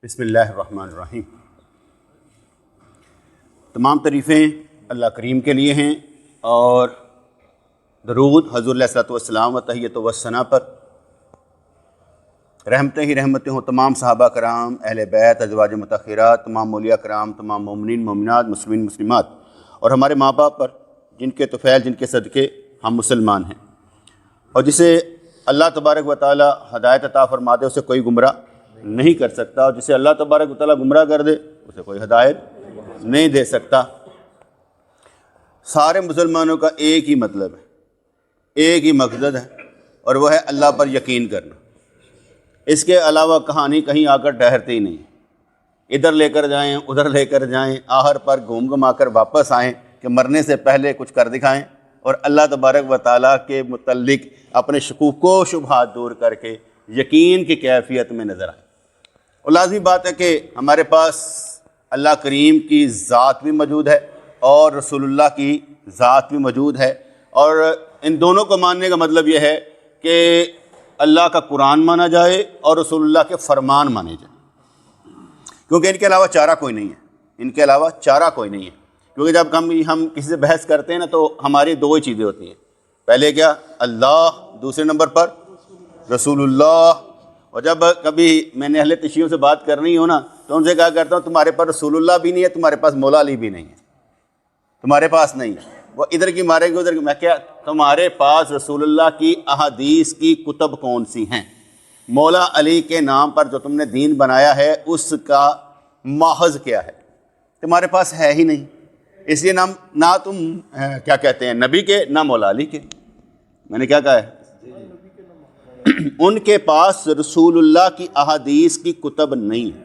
بسم اللہ الرحمن الرحیم۔ تمام تعریفیں اللہ کریم کے لیے ہیں اور درود حضور علیہ الصلوۃ والسلام و تحیۃ و ثنا پر، رحمتیں ہی رحمتیں ہوں تمام صحابہ کرام، اہل بیت، ازواج مطہرات، تمام اولیاء کرام، تمام مومنین مومنات، مسلمین مسلمات اور ہمارے ماں باپ پر، جن کے طفیل، جن کے صدقے ہم مسلمان ہیں۔ اور جسے اللہ تبارک و تعالی ہدایت عطا فرما دے اسے کوئی گمراہ نہیں کر سکتا، اور جسے اللہ تبارک و تعالی گمراہ کر دے اسے کوئی ہدایت نہیں دے سکتا۔ سارے مسلمانوں کا ایک ہی مطلب ہے، ایک ہی مقصد ہے، اور وہ ہے اللہ پر یقین کرنا۔ اس کے علاوہ کہانی کہیں آ کر ٹھہرتی ہی نہیں، ادھر لے کر جائیں ادھر لے کر جائیں، آخر پر گھوم گھما کر واپس آئیں کہ مرنے سے پہلے کچھ کر دکھائیں اور اللہ تبارک و تعالیٰ کے متعلق اپنے شکوک و شبہات دور کر کے یقین کی کیفیت میں نظر آئیں۔ اور لازمی بات ہے کہ ہمارے پاس اللہ کریم کی ذات بھی موجود ہے اور رسول اللہ کی ذات بھی موجود ہے، اور ان دونوں کو ماننے کا مطلب یہ ہے کہ اللہ کا قرآن مانا جائے اور رسول اللہ کے فرمان مانے جائیں، کیونکہ ان کے علاوہ چارہ کوئی نہیں ہے، ان کے علاوہ چارہ کوئی نہیں ہے۔ کیونکہ جب ہم کسی سے بحث کرتے ہیں نا تو ہماری دو ہی چیزیں ہوتی ہیں، پہلے کیا؟ اللہ، دوسرے نمبر پر رسول اللہ۔ اور جب کبھی میں نے اہل تشیعوں سے بات کرنی ہو نا تو ان سے کہا کرتا ہوں تمہارے پاس رسول اللہ بھی نہیں ہے، تمہارے پاس مولا علی بھی نہیں ہے، تمہارے پاس نہیں ہے۔ وہ ادھر کی مارے گے ادھر کی، میں کیا تمہارے پاس رسول اللہ کی احادیث کی کتب کون سی ہیں؟ مولا علی کے نام پر جو تم نے دین بنایا ہے اس کا ماخذ کیا ہے؟ تمہارے پاس ہے ہی نہیں، اس لیے نہ تم کیا کہتے ہیں نبی کے، نہ مولا علی کے۔ میں نے کیا کہا ہے؟ ان کے پاس رسول اللہ کی احادیث کی کتب نہیں ہے،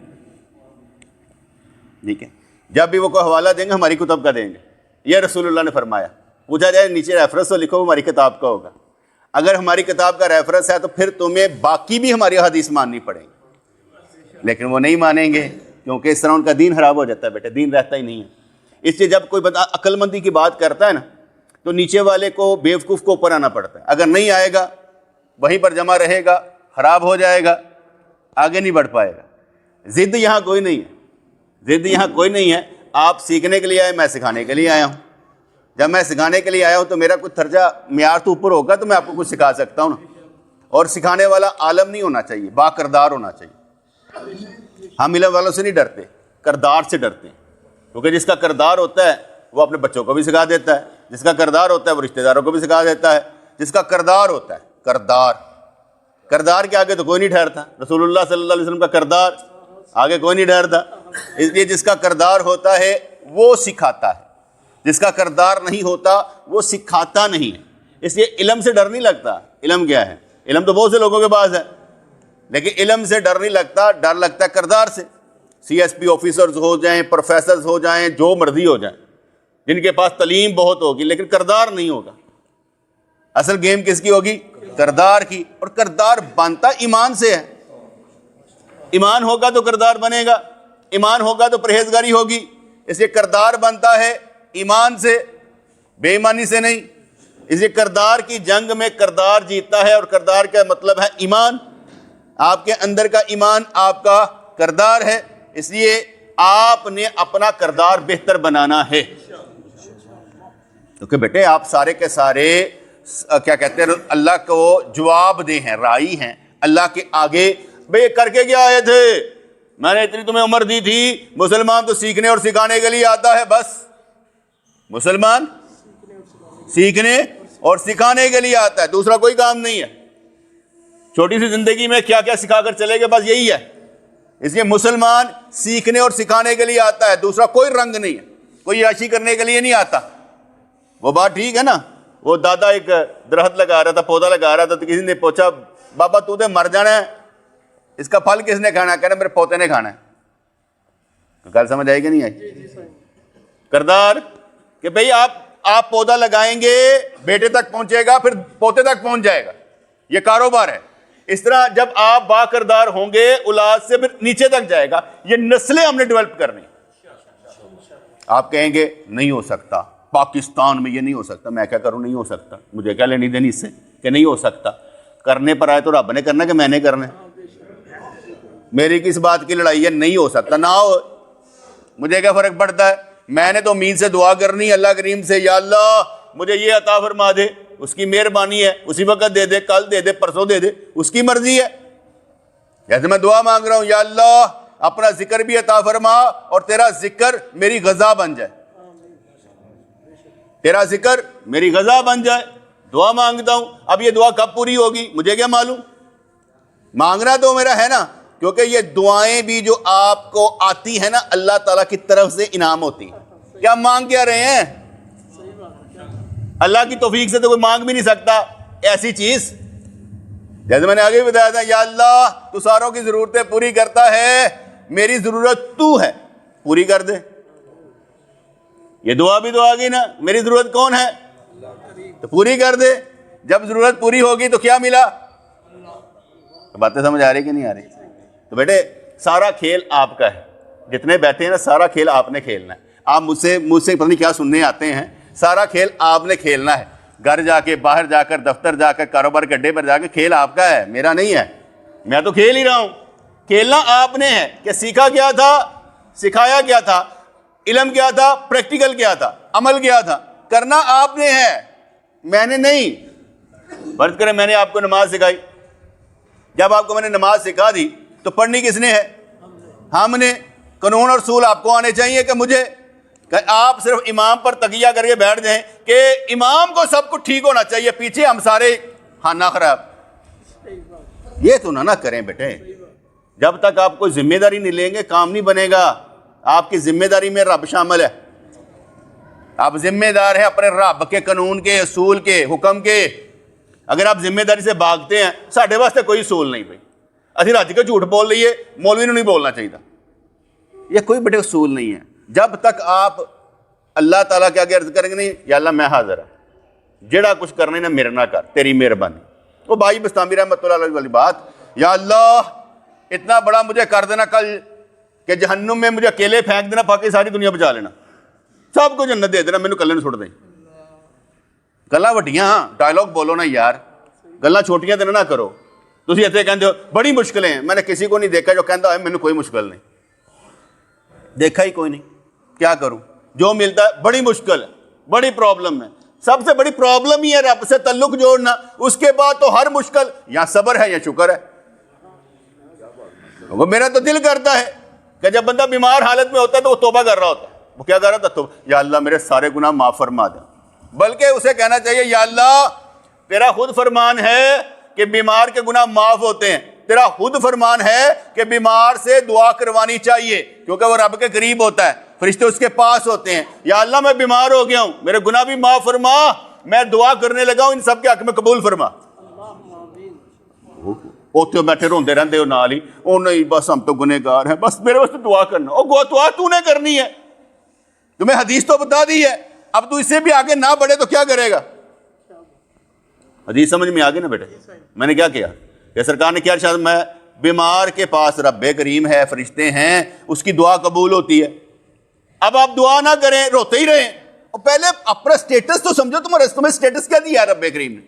ٹھیک ہے؟ جب بھی وہ کوئی حوالہ دیں گے ہماری کتب کا دیں گے، یہ رسول اللہ نے فرمایا۔ پوچھا جائے نیچے ریفرنس تو لکھو، ہماری کتاب کا ہوگا۔ اگر ہماری کتاب کا ریفرنس ہے تو پھر تمہیں باقی بھی ہماری حدیث ماننی پڑے گی، لیکن وہ نہیں مانیں گے کیونکہ اس طرح ان کا دین خراب ہو جاتا ہے، بیٹے دین رہتا ہی نہیں ہے۔ اس لیے جب کوئی بندہ عقل مندی کی بات کرتا ہے نا تو نیچے والے کو، بیوقوف کو اوپر آنا پڑتا ہے۔ اگر نہیں آئے گا وہیں پر جمع رہے گا، خراب ہو جائے گا، آگے نہیں بڑھ پائے گا۔ ضد یہاں کوئی نہیں ہے، ضد یہاں کوئی نہیں ہے۔ آپ سیکھنے کے لیے آئے، میں سکھانے کے لیے آیا ہوں۔ جب میں سکھانے کے لیے آیا ہوں تو میرا کچھ درجہ معیار تو اوپر ہوگا تو میں آپ کو کچھ سکھا سکتا ہوں نا۔ اور سکھانے والا عالم نہیں ہونا چاہیے، با کردار ہونا چاہیے۔ ہم علم والوں سے نہیں ڈرتے، کردار سے ڈرتے ہیں، کیونکہ جس کا کردار ہوتا ہے وہ اپنے بچوں کو بھی سکھا دیتا ہے، جس کا کردار ہوتا ہے وہ رشتہ داروں کو بھی سکھا دیتا ہے۔ جس کا کردار ہوتا ہے، کردار کے آگے تو کوئی نہیں ٹھہرتا۔ رسول اللہ صلی اللہ علیہ وسلم کا کردار آگے کوئی نہیں ٹھہرتا۔ اس لیے جس کا کردار ہوتا ہے وہ سکھاتا ہے، جس کا کردار نہیں ہوتا وہ سکھاتا نہیں ہے۔ اس لیے علم سے ڈر نہیں لگتا۔ علم کیا ہے؟ علم تو بہت سے لوگوں کے پاس ہے، لیکن علم سے ڈر نہیں لگتا، ڈر لگتا ہے کردار سے۔ سی ایس پی آفیسرز ہو جائیں، پروفیسرز ہو جائیں، جو مرضی ہو جائیں، جن کے پاس تعلیم بہت ہوگی لیکن کردار نہیں ہوگا۔ اصل گیم کس کی ہوگی؟ کردار کی۔ اور کردار بنتا ایمان سے ہے۔ ایمان ہوگا تو کردار بنے گا، ایمان ہوگا تو پرہیزگاری ہوگی۔ اس لیے کردار بنتا ہے ایمان سے، بے ایمانی سے نہیں۔ اس لیے کردار کی جنگ میں کردار جیتتا ہے، اور کردار کا مطلب ہے ایمان۔ آپ کے اندر کا ایمان آپ کا کردار ہے، اس لیے آپ نے اپنا کردار بہتر بنانا ہے۔ کیونکہ بیٹے آپ سارے کے سارے کیا کہتے ہیں اللہ کو جواب دے ہیں، رائی ہیں اللہ کے آگے۔ بھئی کر کے کیا آئے تھے؟ میں نے اتنی تمہیں عمر دی تھی، مسلمان تو سیکھنے اور سکھانے کے لیے آتا ہے، بس مسلمان سیکھنے اور سکھانے کے لیے آتا ہے، دوسرا کوئی کام نہیں ہے۔ چھوٹی سی زندگی میں کیا کیا سکھا کر چلے گا، بس یہی ہے۔ اس لیے مسلمان سیکھنے اور سکھانے کے لیے آتا ہے، دوسرا کوئی رنگ نہیں ہے، کوئی عیاشی کرنے کے لیے نہیں آتا۔ وہ بات ٹھیک ہے نا؟ وہ دادا ایک درخت لگا رہا تھا، پودا لگا رہا تھا، تو کسی نے پوچھا بابا تو نے مر جانا ہے، اس کا پھل کس نے کھانا ہے؟ کہنا میرے پوتے نے کھانا ہے۔ گل سمجھ آئی کہ نہیں آئی؟ کردار کہ بھئی آپ پودا لگائیں گے، بیٹے تک پہنچے گا، پھر پوتے تک پہنچ جائے گا، یہ کاروبار ہے۔ اس طرح جب آپ با کردار ہوں گے اولاد سے پھر نیچے تک جائے گا۔ یہ نسلیں ہم نے ڈیولپ کرنی۔ آپ کہیں گے نہیں ہو سکتا، پاکستان میں یہ نہیں ہو سکتا۔ میں کیا کروں؟ نہیں ہو سکتا، مجھے کیا لینی دینی اس سے کہ نہیں ہو سکتا؟ کرنے پر آئے تو رب نے کرنا کہ میں نے کرنا ہے؟ میری کس بات کی لڑائی ہے؟ نہیں ہو سکتا، نہ ہو، مجھے کیا فرق پڑتا ہے؟ میں نے تو امید سے دعا کرنی ہے اللہ کریم سے، یا اللہ مجھے یہ عطا فرما دے، اس کی مہربانی ہے، اسی وقت دے دے، کل دے دے، پرسوں دے دے، اس کی مرضی ہے۔ جیسے میں دعا مانگ رہا ہوں، یا اللہ اپنا ذکر بھی عطا فرما اور تیرا ذکر میری غذا بن جائے، تیرا ذکر میری غذا بن جائے، دعا مانگتا ہوں۔ اب یہ دعا کب پوری ہوگی مجھے کیا معلوم، مانگنا تو میرا ہے نا، کیونکہ یہ دعائیں بھی جو آپ کو آتی ہیں نا اللہ تعالیٰ کی طرف سے انعام ہوتی ہیں۔ کیا مانگ کیا رہے ہیں؟ اللہ کی توفیق سے تو کوئی مانگ بھی نہیں سکتا ایسی چیز۔ جیسے میں نے آگے بھی بتایا تھا، یا اللہ تو ساروں کی ضرورتیں پوری کرتا ہے، میری ضرورت تو ہے، پوری کر دے۔ یہ دعا بھی تو آ گئی نا، میری ضرورت کون ہے تو پوری کر دے۔ جب ضرورت پوری ہوگی تو کیا ملا؟ باتیں سمجھ آ رہی کہ نہیں آ رہی؟ تو بیٹے سارا کھیل آپ کا ہے، جتنے بیٹھے ہیں نا سارا کھیل آپ نے کھیلنا ہے۔ آپ مجھ سے پتہ نہیں کیا سننے آتے ہیں، سارا کھیل آپ نے کھیلنا ہے، گھر جا کے، باہر جا کر، دفتر جا کر، کاروبار کے اڈے پر جا کے، کھیل آپ کا ہے، میرا نہیں ہے۔ میں تو کھیل ہی رہا ہوں، کھیلنا آپ نے ہے کہ سیکھا کیا تھا، سکھایا کیا تھا، علم کیا تھا، پریکٹیکل کیا تھا، عمل کیا تھا، کرنا آپ نے ہے، میں نے نہیں۔ فرض کریں میں نے آپ کو نماز سکھائی، جب آپ کو میں نے نماز سکھا دی تو پڑھنی کس نے ہے؟ ہم نے۔ قانون اور اصول آپ کو آنے چاہیے کہ مجھے؟ کہ آپ صرف امام پر تکیہ کر کے بیٹھ جائیں کہ امام کو سب کچھ ٹھیک ہونا چاہیے، پیچھے ہم سارے خانہ خراب۔ یہ تو نہ کریں بیٹے، جب تک آپ کوئی ذمہ داری نہیں لیں گے کام نہیں بنے گا۔ آپ کی ذمہ داری میں رب شامل ہے، آپ ذمہ دار ہیں اپنے رب کے قانون کے، اصول کے، حکم کے۔ اگر آپ ذمہ داری سے بھاگتے ہیں، ساڈے واسطے کوئی اصول نہیں بھائی، اسی رج کے جھوٹ بول لیے، مولوی نے نہیں بولنا چاہیے، یہ کوئی بڑے اصول نہیں ہے۔ جب تک آپ اللہ تعالیٰ کے آگے عرض کریں گے نہیں، یا اللہ میں حاضر ہوں، جڑا کچھ کرنے نا میرے نہ کر، تیری مہربانی۔ وہ بھائی بستامی رحمۃ اللہ علیہ والی بات، یا اللہ اتنا بڑا مجھے کر دینا کل کہ جہنم میں مجھے اکیلے پھینک دینا، باقی ساری دنیا بچا لینا، سب کو جنت دے دینا، مینوں کلے نوں چھوڑ دیں۔ گلاں وڈیاں ڈائلاگ بولو نا یار، گلاں چھوٹیاں تے نہ کرو۔ تسی اتنے کہندے ہو بڑی مشکلیں ہیں، میں نے کسی کو نہیں دیکھا جو کہندا ہے مینوں کوئی مشکل نہیں، دیکھا ہی کوئی نہیں، کیا کروں؟ جو ملتا ہے بڑی مشکل ہے، بڑی پرابلم ہے۔ سب سے بڑی پرابلم ہی ہے رب سے تعلق جوڑنا، اس کے بعد تو ہر مشکل یا صبر ہے یا شکر ہے۔ وہ میرا تو دل کرتا ہے کہ جب بندہ بیمار حالت میں ہوتا ہے تو وہ توبہ کر رہا ہوتا ہے، وہ کیا کر رہا تھا؟ یا اللہ میرے سارے گناہ معاف فرما دیں۔ بلکہ اسے کہنا چاہیے یا اللہ تیرا خود فرمان ہے کہ بیمار کے گناہ معاف ہوتے ہیں، تیرا خود فرمان ہے کہ بیمار سے دعا کروانی چاہیے کیونکہ وہ رب کے قریب ہوتا ہے، فرشتے اس کے پاس ہوتے ہیں۔ یا اللہ میں بیمار ہو گیا ہوں، میرے گناہ بھی معاف فرما، میں دعا کرنے لگا ہوں ان سب کے حق میں قبول فرما۔ اوتھے بیٹھے روندے رہندے ہو نال ہی، او نہیں بس ہم تو گنہگار ہیں، بس میرے واسطے دعا کرنا۔ او دعا تو نے کرنی ہے، تمہیں حدیث تو بتا دی ہے، اب تو اس سے بھی آگے نہ بڑھے تو کیا کرے گا؟ حدیث سمجھ میں آگے نا بیٹے؟ میں نے کیا کیا کہ سرکار نے کیا ارشاد، میں بیمار کے پاس رب کریم ہے، فرشتے ہیں، اس کی دعا قبول ہوتی ہے۔ اب آپ دعا نہ کریں، روتے ہی رہیں، اور پہلے اپنا سٹیٹس تو سمجھو، تمہیں سٹیٹس کیا دیا رب کریم نے؟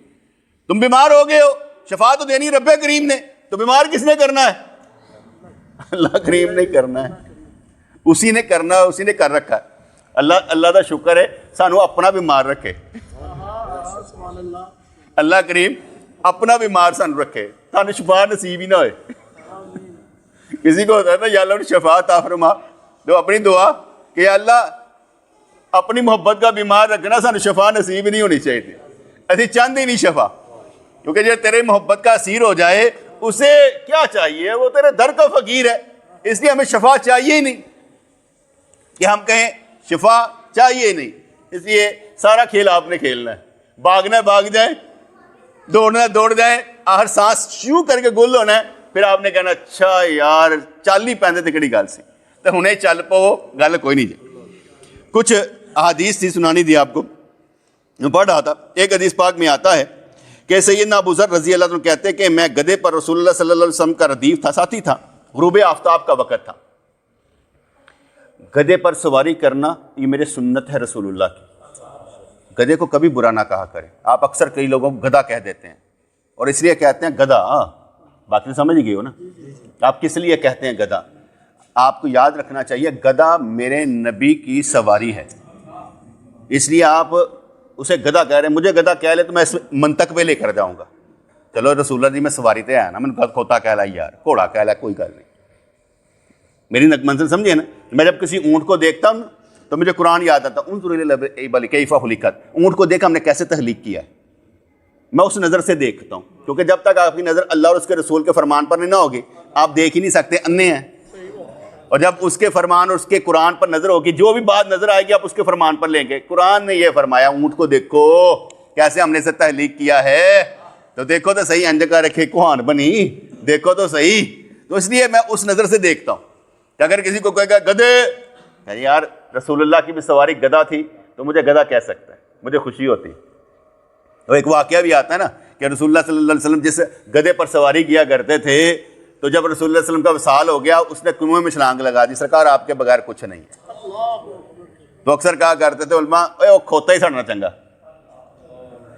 تم بیمار ہو گئے ہو، شفا تو دینی رب کریم نے، تو بیمار کس نے کرنا ہے؟ اللہ کریم نے کرنا ہے، اسی نے کرنا ہے، اسی نے کر رکھا ہے۔ اللہ دا شکر ہے سانو اپنا بیمار رکھے، اللہ کریم اپنا بیمار سانو رکھے، سانو شفا نصیب ہی نہ ہوئے۔ کسی کو ہوتا ہے نا یا اللہ شفا عطا فرما، تو اپنی دعا کہ یا اللہ اپنی محبت کا بیمار رکھنا، سانو شفا نصیب نہیں ہونی چاہیے تھی، ایسی چند ہی نہیں شفا، کیونکہ جو تیرے محبت کا اسیر ہو جائے اسے کیا چاہیے؟ وہ تیرے در کا فقیر ہے، اس لیے ہمیں شفا چاہیے ہی نہیں کہ ہم کہیں شفا چاہیے نہیں۔ اس لیے سارا کھیل آپ نے کھیلنا ہے، بھاگنا ہے بھاگ جائیں، دوڑنا ہے دوڑ جائیں، آخر سانس شروع کر کے گل ہونا ہے، پھر آپ نے کہنا اچھا یار چل ہی پہنتے تھے کڑی گل سی، تو ہنے چل پو، گل کوئی نہیں جائے۔ کچھ احادیث تھی سنانی دی آپ کو، میں پڑھ رہا تھا، ایک حدیث پاک میں آتا ہے کہ سیدنا ابو ذر رضی اللہ عنہ کہتے ہیں کہ میں گدھے پر رسول اللہ صلی اللہ علیہ وسلم کا ردیف تھا، ساتھی تھا، غروب آفتاب کا وقت تھا۔ گدھے پر سواری کرنا یہ میرے سنت ہے رسول اللہ کی، گدھے کو کبھی برا نہ کہا کرے۔ آپ اکثر کئی لوگوں کو گدھا کہہ دیتے ہیں، اور اس لیے کہتے ہیں گدھا، باقی سمجھ گئے ہو نا. آپ کس لیے کہتے ہیں گدھا؟ آپ کو یاد رکھنا چاہیے گدھا میرے نبی کی سواری ہے، اس لیے آپ اسے گدھا کہہ رہے ہیں. مجھے گدھا کہہ لے تو میں اس منطق پہ لے کر جاؤں گا. چلو رسول اللہ جی میں سواری تے آیا نا، میں نے کھوتا کہہ لائی یار، گھوڑا کہہ لا، کوئی گل نہیں. میری منزل سمجھے نا. میں جب کسی اونٹ کو دیکھتا ہوں تو مجھے قرآن یاد آتا، انظر الی الابل کیف خلقت. اونٹ کو دیکھا ہم نے کیسے تخلیق کیا ہے، میں اس نظر سے دیکھتا ہوں. کیونکہ جب تک آپ کی نظر اللہ اور اس کے رسول کے فرمان پر نہیں نہ ہوگی آپ دیکھ ہی نہیں سکتے، انے ہیں. اور جب اس کے فرمان اور اس کے قرآن پر نظر ہوگی، جو بھی بات نظر آئے گی آپ اس کے فرمان پر لیں گے. قرآن نے یہ فرمایا اونٹ کو دیکھو کیسے ہم نے اسے تخلیق کیا ہے، تو دیکھو تو صحیح، انجکا رکھے کوہان بنی، دیکھو تو صحیح. تو اس لیے میں اس نظر سے دیکھتا ہوں کہ اگر کسی کو کہے گا گدھے، یار رسول اللہ کی بھی سواری گدھا تھی تو مجھے گدھا کہہ سکتا ہے، مجھے خوشی ہوتی. تو ایک واقعہ بھی آتا ہے نا کہ رسول اللہ صلی اللہ علیہ وسلم جس گدھے پر سواری کیا کرتے تھے، تو جب رسول اللہ علیہ وسلم کا وصال ہو گیا اس نے کنویں میں چھلانگ لگا دی، سرکار آپ کے بغیر کچھ نہیں ہے. تو اکثر کہا کرتے تھے علماء، اے وہ کھوتا ہی سڑنا چنگا،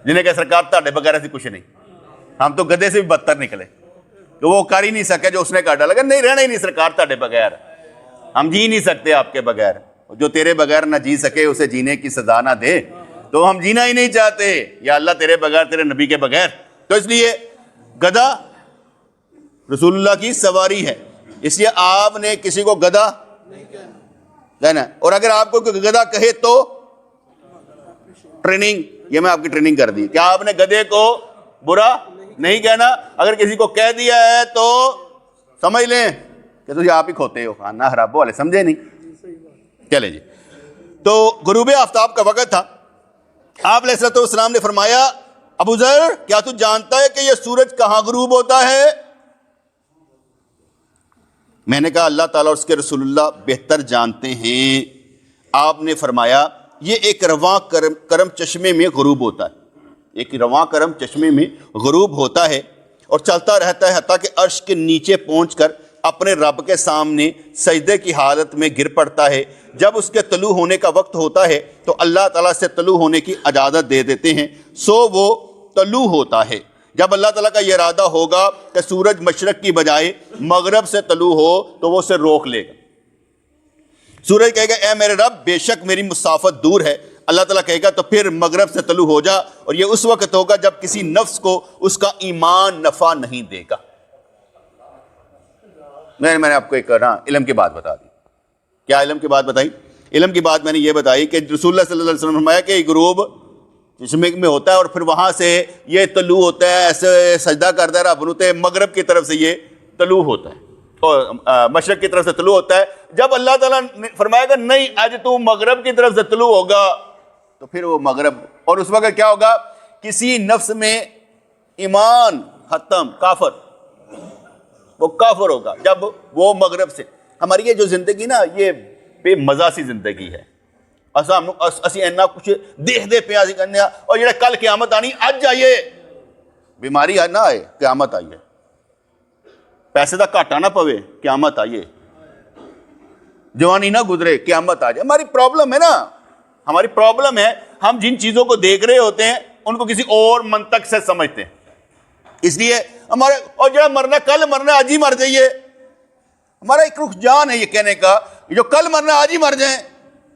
جنہیں کہ سرکار تہاڈے بغیر ایسی کچھ نہیں، ہم تو گدھے سے بھی بدتر نکلے. تو وہ کر ہی نہیں سکے جو اس نے کہا، ڈالا نہیں رہنا ہی نہیں سرکار تہاڈے بغیر، ہم جی نہیں سکتے آپ کے بغیر. جو تیرے بغیر نہ جی سکے اسے جینے کی سزا نہ دے، تو ہم جینا ہی نہیں چاہتے یا اللہ تیرے بغیر، تیرے نبی کے بغیر. تو اس لیے گدھا رسول اللہ کی سواری ہے، اس لیے آپ نے کسی کو گدھا کہنا. اور اگر آپ کو کوئی گدھا کہے تو ٹریننگ، یہ میں آپ کی ٹریننگ کر دی کہ آپ نے گدھے کو برا نہیں کہنا. اگر کسی کو کہہ دیا ہے تو سمجھ لیں کہ تجھے آپ ہی کھوتے ہو، خانہ خرابوں والے، سمجھے نہیں. چلے جی، تو غروب آفتاب کا وقت تھا. آپ علیہ الصلوۃ والسلام نے فرمایا، ابو ذر کیا تو جانتا ہے کہ یہ سورج کہاں غروب ہوتا ہے؟ میں نے کہا اللہ تعالیٰ اور اس کے رسول اللہ بہتر جانتے ہیں. آپ نے فرمایا یہ ایک رواں کرم چشمے میں غروب ہوتا ہے، ایک رواں کرم چشمے میں غروب ہوتا ہے اور چلتا رہتا ہے حتیٰ کہ عرش کے نیچے پہنچ کر اپنے رب کے سامنے سجدے کی حالت میں گر پڑتا ہے. جب اس کے طلوع ہونے کا وقت ہوتا ہے تو اللہ تعالیٰ سے طلوع ہونے کی اجازت دے دیتے ہیں، سو وہ طلوع ہوتا ہے. جب اللہ تعالیٰ کا یہ ارادہ ہوگا کہ سورج مشرق کی بجائے مغرب سے طلوع ہو تو وہ اسے روک لے گا. سورج کہے گا اے میرے رب بے شک میری مسافت دور ہے. اللہ تعالیٰ کہے گا تو پھر مغرب سے طلوع ہو جا، اور یہ اس وقت ہوگا جب کسی نفس کو اس کا ایمان نفع نہیں دے گا. میں نے آپ کو ایک علم کی بات بتا دی. کیا علم کی بات بتائی؟ علم کی بات میں نے یہ بتائی کہ رسول اللہ صلی اللہ علیہ وسلم نے فرمایا کہ یہ غروب چشمے میں ہوتا ہے اور پھر وہاں سے یہ طلوع ہوتا ہے، ایسے سجدہ کرتا ہے رب نو، مغرب کی طرف سے یہ طلوع ہوتا ہے اور مشرق کی طرف سے طلوع ہوتا ہے. جب اللہ تعالیٰ نے فرمایا کہ نہیں آج تو مغرب کی طرف سے طلوع ہوگا تو پھر وہ مغرب، اور اس وقت کیا ہوگا؟ کسی نفس میں ایمان ختم، کافر، وہ کافر ہوگا جب وہ مغرب سے. ہماری یہ جو زندگی نا یہ بے مزہ سی زندگی ہے. اسی اینا کچھ دیکھ دے پیازی کرنے اور یہ کل قیامت آنی اج آئیے، بیماری نہ آئے قیامت آئیے، پیسے دا گھاٹا نہ پوے قیامت آئیے، جوانی نہ گزرے قیامت آ جائے. ہماری پرابلم ہے نا، ہماری پرابلم ہے ہم جن چیزوں کو دیکھ رہے ہوتے ہیں ان کو کسی اور منطق سے سمجھتے ہیں. اس لیے ہمارے اور جو مرنا کل مرنا آج ہی مر جائیے، ہمارا ایک رجحان ہے یہ کہنے کا جو کل مرنا آج ہی مر جائیں.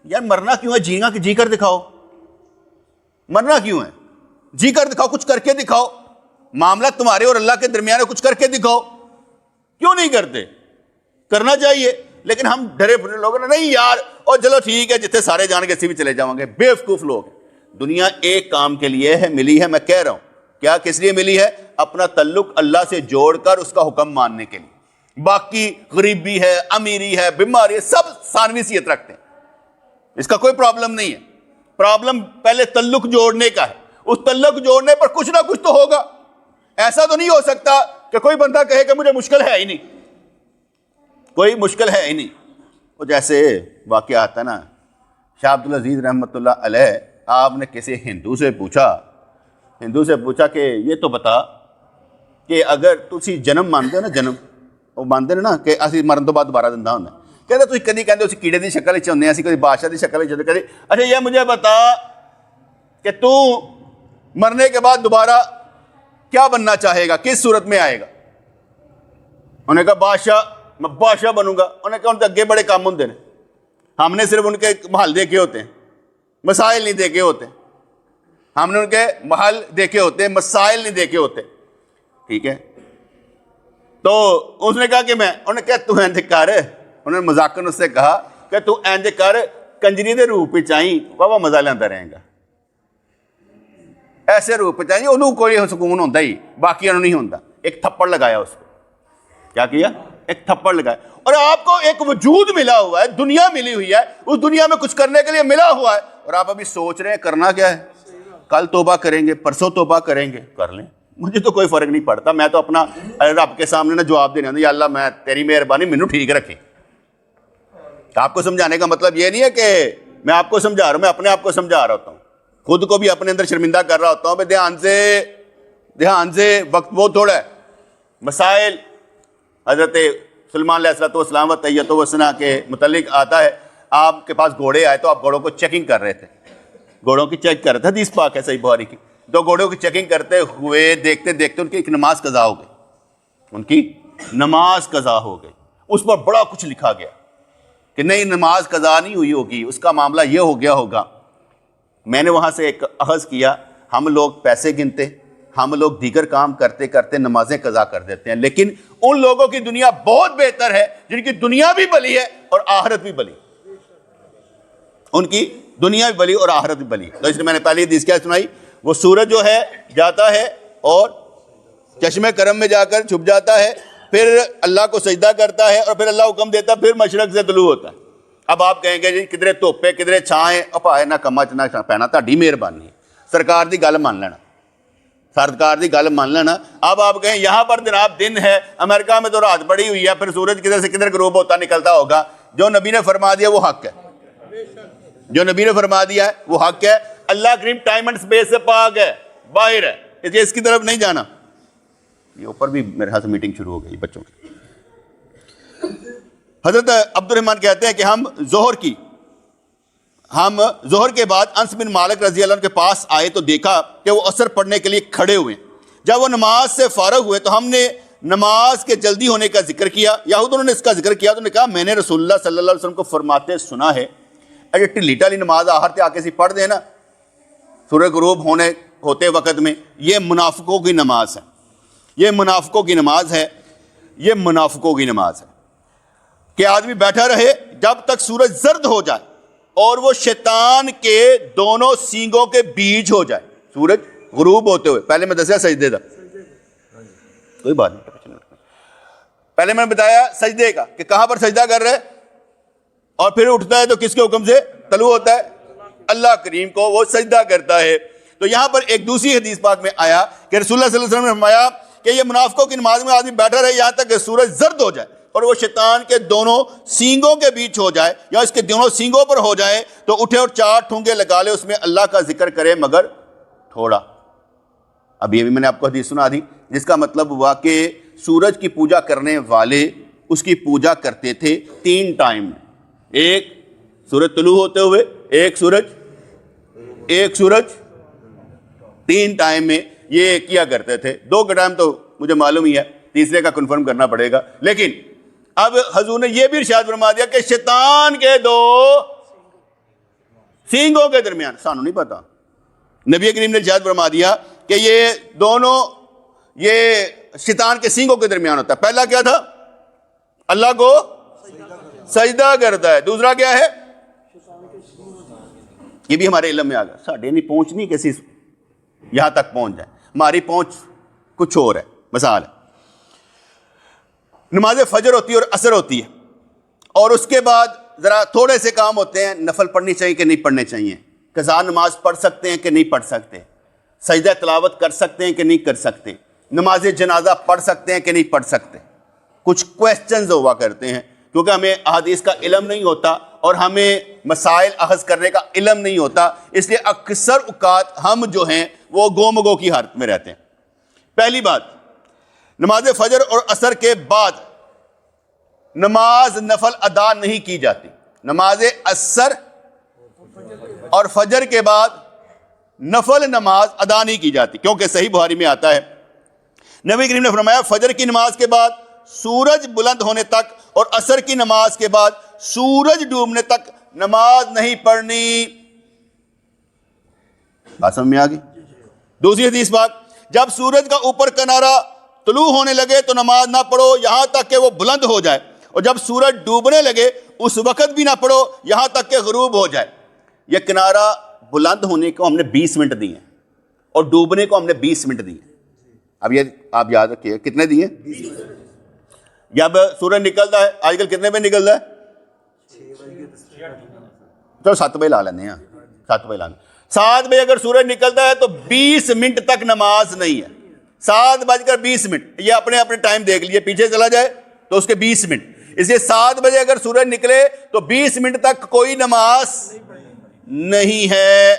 یار مرنا کیوں ہے؟ جینا کہ جی کر دکھاؤ. مرنا کیوں ہے؟ جی کر دکھاؤ، کچھ کر کے دکھاؤ. معاملہ تمہارے اور اللہ کے درمیان ہے، کچھ کر کے دکھاؤ. کیوں نہیں کرتے؟ کرنا چاہیے. لیکن ہم ڈرے پھرے لوگ نہیں یار، اور چلو ٹھیک ہے جتنے سارے جان گے اسی بھی چلے جاؤں گے. بیوقوف لوگ. دنیا ایک کام کے لیے ہے ملی ہے، میں کہہ رہا ہوں. کیا کس لیے ملی ہے؟ اپنا تعلق اللہ سے جوڑ کر اس کا حکم ماننے کے لیے. باقی غریبی ہے، امیری ہے، بیماری ہے، سب ثانوی صیت رکھتے ہیں، اس کا کوئی پرابلم نہیں ہے. پرابلم پہلے تعلق جوڑنے کا ہے. اس تعلق جوڑنے پر کچھ نہ کچھ تو ہوگا. ایسا تو نہیں ہو سکتا کہ کوئی بندہ کہے کہ مجھے مشکل ہے ہی نہیں، کوئی مشکل ہے ہی نہیں. وہ جیسے واقعہ آتا ہے نا، شاہ عبد العزیز رحمۃ اللہ علیہ، آپ نے کسی ہندو سے پوچھا کہ یہ تو بتا کہ اگر تسی جنم مانتے ہو نا، جنم وہ مانتے نا کہ اسی مرن تو بعد دوبارہ زندہ ہونا، کہتے تھی کدی کہتے اسی کیڑے کی شکل ہونے، اسی کدی بادشاہ کی شکل ہوتے، کدی اچھا یہ مجھے بتا کہ تو مرنے کے بعد دوبارہ کیا بننا چاہے گا، کس صورت میں آئے گا؟ انہوں نے کہا بادشاہ، میں بادشاہ بنوں گا. انہوں نے کہا ان کے اگے بڑے کام ہوتے ہیں، ہم نے صرف ان کے محل دیکھے ہوتے ہیں، مسائل نہیں دیکھے ہوتے. ہم نے ان کے محل دیکھے ہوتے ہیں، مسائل نہیں دیکھے ہوتے. ٹھیک ہے. تو اس نے کہا کہ میں، انہوں نے کہا تو اینج کر، انہوں نے مذاکر اس سے کہا کہ تو اینج کر، کنجری دے روح پہ چاہیں بابا مزہ لینا رہے گا. ایسے روح پہ چاہیں انہوں کوئی سکون ہوتا ہی، باقی انہوں نہیں ہوتا. ایک تھپڑ لگایا اس کو. کیا کیا؟ ایک تھپڑ لگایا. اور آپ کو ایک وجود ملا ہوا ہے، دنیا ملی ہوئی ہے، اس دنیا میں کچھ کرنے کے لیے ملا ہوا ہے، اور آپ ابھی سوچ رہے ہیں کرنا کیا ہے. کل توبہ کریں گے، پرسوں توبہ کریں گے، کر لیں، مجھے تو کوئی فرق نہیں پڑتا. میں تو اپنا رب کے سامنے نا جواب دینا، یا اللہ میں تیری مہربانی مینوں ٹھیک رکھے. آپ کو سمجھانے کا مطلب یہ نہیں ہے کہ میں آپ کو سمجھا رہا ہوں، میں اپنے آپ کو سمجھا رہا ہوتا ہوں، خود کو بھی اپنے اندر شرمندہ کر رہا ہوتا ہوں. دھیان سے وقت بہت تھوڑا ہے. مسائل حضرت سلمان علیہ السلام و طیۃ و ثنا کے متعلق آتا ہے. آپ کے پاس گھوڑے آئے تو آپ گھوڑوں کو چیکنگ کر رہے تھے، گھوڑوں کی چیک کر رہے تھے. حدیث پاک ہے صحیح بخاری کی. تو گھوڑوں کی چیکنگ کرتے ہوئے دیکھتے دیکھتے ان کی ایک نماز قضا ہو گئی. ان کی نماز قضا ہو گئی. اس پر بڑا کچھ لکھا گیا کہ نہیں نماز قضا نہیں ہوئی ہوگی، اس کا معاملہ یہ ہو گیا ہوگا. میں نے وہاں سے ایک اخذ کیا، ہم لوگ پیسے گنتے، ہم لوگ دیگر کام کرتے کرتے نمازیں قضا کر دیتے ہیں، لیکن ان لوگوں کی دنیا بہت بہتر ہے جن کی دنیا بھی بلی ہے اور آخرت بھی بلی. ان کی دنیا بھی بلی اور آخرت بھی بلی. تو اس لیے میں نے پہلی حدیث کیا سنائی، وہ سورج جو ہے جاتا ہے اور چشمے کرم میں جا کر چھپ جاتا ہے، پھر اللہ کو سجدہ کرتا ہے، اور پھر اللہ حکم دیتا ہے، پھر مشرق سے طلوع ہوتا ہے. اب آپ کہیں گے جی کدھرے دھوپے کدھرے چھائیں، اپائے نہ کما چنا پہنا، تہاڈی مہربانی ہے، سرکار دی گل مان لینا، سرکار دی گل مان لینا. اب آپ کہیں یہاں پر جناب دن ہے، امریکہ میں تو رات پڑی ہوئی ہے، پھر سورج کدھر سے کدھر غروب ہوتا نکلتا ہوگا. جو نبی نے فرما دیا وہ حق ہے، جو نبی نے فرما دیا ہے وہ حق ہے. اللہ کریم ٹائم اینڈ سپیس سے پاک ہے، باہر ہے، اس کی طرف نہیں جانا. یہ اوپر بھی میرے ہاتھ سے میٹنگ شروع ہو گئی بچوں کی. حضرت عبد الرحمن کہتے ہیں کہ ہم ظہر کے بعد انس بن مالک رضی اللہ عنہ کے پاس آئے تو دیکھا کہ وہ عصر پڑھنے کے لیے کھڑے ہوئے. جب وہ نماز سے فارغ ہوئے تو ہم نے نماز کے جلدی ہونے کا ذکر کیا، انہوں نے اس کا ذکر کیا. تو نے کہا میں نے رسول اللہ صلی اللہ علیہ وسلم کو فرماتے سنا ہے، اگر ٹلی ٹالی نماز آخر تے آ کے سی پڑھ دینا سورج غروب ہوتے وقت میں، یہ منافقوں کی نماز ہے، یہ منافقوں کی نماز ہے، یہ منافقوں کی نماز ہے کہ آدمی بیٹھا رہے جب تک سورج زرد ہو جائے اور وہ شیطان کے دونوں سینگوں کے بیچ ہو جائے. سورج غروب ہوتے ہوئے، پہلے میں دسیا سجدے دا، کوئی بات نہیں، پہلے میں نے بتایا سجدے کا کہ کہاں پر سجدہ کر رہے، اور پھر اٹھتا ہے تو کس کے حکم سے طلوع ہوتا ہے، اللہ کریم کو وہ سجدہ کرتا ہے. تو یہاں پر ایک دوسری حدیث پاک میں آیا کہ رسول اللہ صلی اللہ علیہ وسلم نے فرمایا کہ یہ منافقوں کی نماز میں آدمی بیٹھا رہے یہاں تک کہ سورج زرد ہو جائے اور وہ شیطان کے دونوں سینگوں کے بیچ ہو جائے یا اس کے دونوں سینگوں پر ہو جائے تو اٹھے اور 4 ٹھونگے لگا لے، اس میں اللہ کا ذکر کرے مگر تھوڑا. اب یہ بھی میں نے آپ کو حدیث سنا دی جس کا مطلب ہوا کہ سورج کی پوجا کرنے والے اس کی پوجا کرتے تھے 3 ٹائم میں، ایک سورج طلوع ہوتے ہوئے، ایک سورج 3 ٹائم میں یہ کیا کرتے تھے. 2 کا ٹائم تو مجھے معلوم ہی ہے، تیسرے کا کنفرم کرنا پڑے گا. لیکن اب حضور نے یہ بھی ارشاد فرما دیا کہ شیطان کے 2 سینگوں کے درمیان، سانو نہیں پتا، نبی کریم نے ارشاد فرما دیا کہ یہ دونوں یہ شیطان کے سینگوں کے درمیان ہوتا ہے. پہلا کیا تھا؟ اللہ کو سجدہ کرتا ہے. دوسرا کیا ہے؟ یہ بھی ہمارے علم میں آ گیا، ساڑھے نہیں پہنچنی کسی یہاں تک پہنچ جائے، ہماری پہنچ کچھ اور ہے. مثال ہے نماز فجر ہوتی ہے اور عصر ہوتی ہے، اور اس کے بعد ذرا تھوڑے سے کام ہوتے ہیں، نفل پڑھنی چاہیے کہ نہیں پڑھنے چاہیے، قضا نماز پڑھ سکتے ہیں کہ نہیں پڑھ سکتے، سجدہ تلاوت کر سکتے ہیں کہ نہیں کر سکتے، نماز جنازہ پڑھ سکتے ہیں کہ نہیں پڑھ سکتے. کچھ کویسچنز ہوا کرتے ہیں کیونکہ ہمیں احادیث کا علم نہیں ہوتا اور ہمیں مسائل اخذ کرنے کا علم نہیں ہوتا، اس لیے اکثر اوقات ہم جو ہیں وہ گو مگو کی حالت میں رہتے ہیں. پہلی بات، نماز فجر اور عصر کے بعد نماز نفل ادا نہیں کی جاتی. نماز عصر اور فجر کے بعد نفل نماز ادا نہیں کی جاتی کیونکہ صحیح بخاری میں آتا ہے نبی کریم نے فرمایا فجر کی نماز کے بعد سورج بلند ہونے تک اور عصر کی نماز کے بعد سورج ڈوبنے تک نماز نہیں پڑھنی. بات سمجھ میں آ گئی؟ دوسری حدیث پاک، جب سورج کا اوپر کنارہ طلوع ہونے لگے تو نماز نہ پڑھو یہاں تک کہ وہ بلند ہو جائے، اور جب سورج ڈوبنے لگے اس وقت بھی نہ پڑھو یہاں تک کہ غروب ہو جائے. یہ کنارہ بلند ہونے کو ہم نے 20 منٹ دیے اور ڈوبنے کو ہم نے 20 منٹ دیے. اب یہ آپ یاد رکھیے کتنے دیے؟ جب سورج نکلتا ہے، آج کل کتنے بجے نکلتا ہے؟ چلو 7 بجے لا لینے ہیں، 7 بجے لانے. 7 بجے اگر سورج نکلتا ہے تو 20 منٹ تک نماز نہیں ہے. 7:20. یہ اپنے ٹائم دیکھ لیجیے، پیچھے چلا جائے تو اس کے 20 منٹ. اس لیے 7 بجے اگر سورج نکلے تو 20 منٹ تک کوئی نماز نہیں ہے.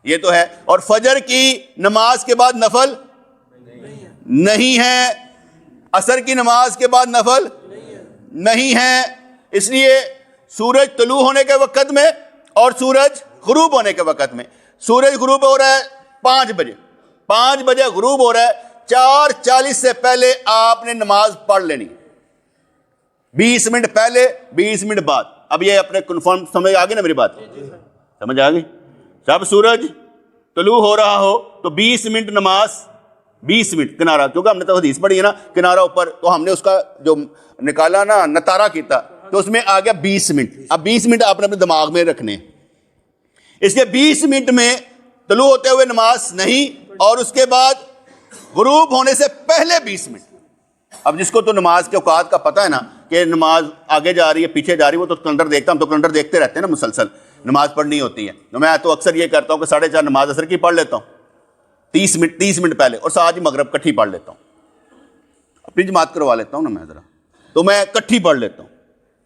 یہ تو ہے. اور فجر کی نماز کے بعد نفل نہیں ہے، عصر کی نماز کے بعد نفل نہیں ہے. اس لیے سورج طلوع ہونے کے وقت میں اور سورج غروب ہونے کے وقت میں، سورج غروب ہو رہا ہے 5 بجے، 5 بجے غروب ہو رہا ہے، 4:40 سے پہلے آپ نے نماز پڑھ لینی. 20 منٹ پہلے، 20 منٹ بعد. اب یہ اپنے کنفرم سمجھ آ گئی نا میری بات؟ سمجھ آ گئی؟ جب سورج طلوع ہو رہا ہو تو 20 منٹ نماز، 20 منٹ کنارہ، کیونکہ ہم نے تو حدیث پڑھی ہے نا کنارہ اوپر، تو ہم نے اس کا جو نکالا نا نتارہ کیتا تو اس میں آ گیا 20 منٹ. اب 20 منٹ آپ نے اپنے دماغ میں رکھنے. اس کے 20 منٹ میں طلوع ہوتے ہوئے نماز نہیں، اور اس کے بعد غروب ہونے سے پہلے 20 منٹ. اب جس کو تو نماز کے اوقات کا پتہ ہے نا کہ نماز آگے جا رہی ہے پیچھے جا رہی ہے، وہ تو کیلنڈر دیکھتا. ہم تو کیلنڈر دیکھتے رہتے ہیں نا مسلسل، نماز پڑھنی ہوتی ہے. تو میں تو اکثر یہ کرتا ہوں کہ 4:30 نماز عصر کی پڑھ لیتا ہوں 30 منٹ پہلے، اور ساتھ ہی مغرب کٹھی پڑھ لیتا ہوں. اپنی جماعت کروا لیتا ہوں نا میں ذرا، تو میں کٹھی پڑھ لیتا ہوں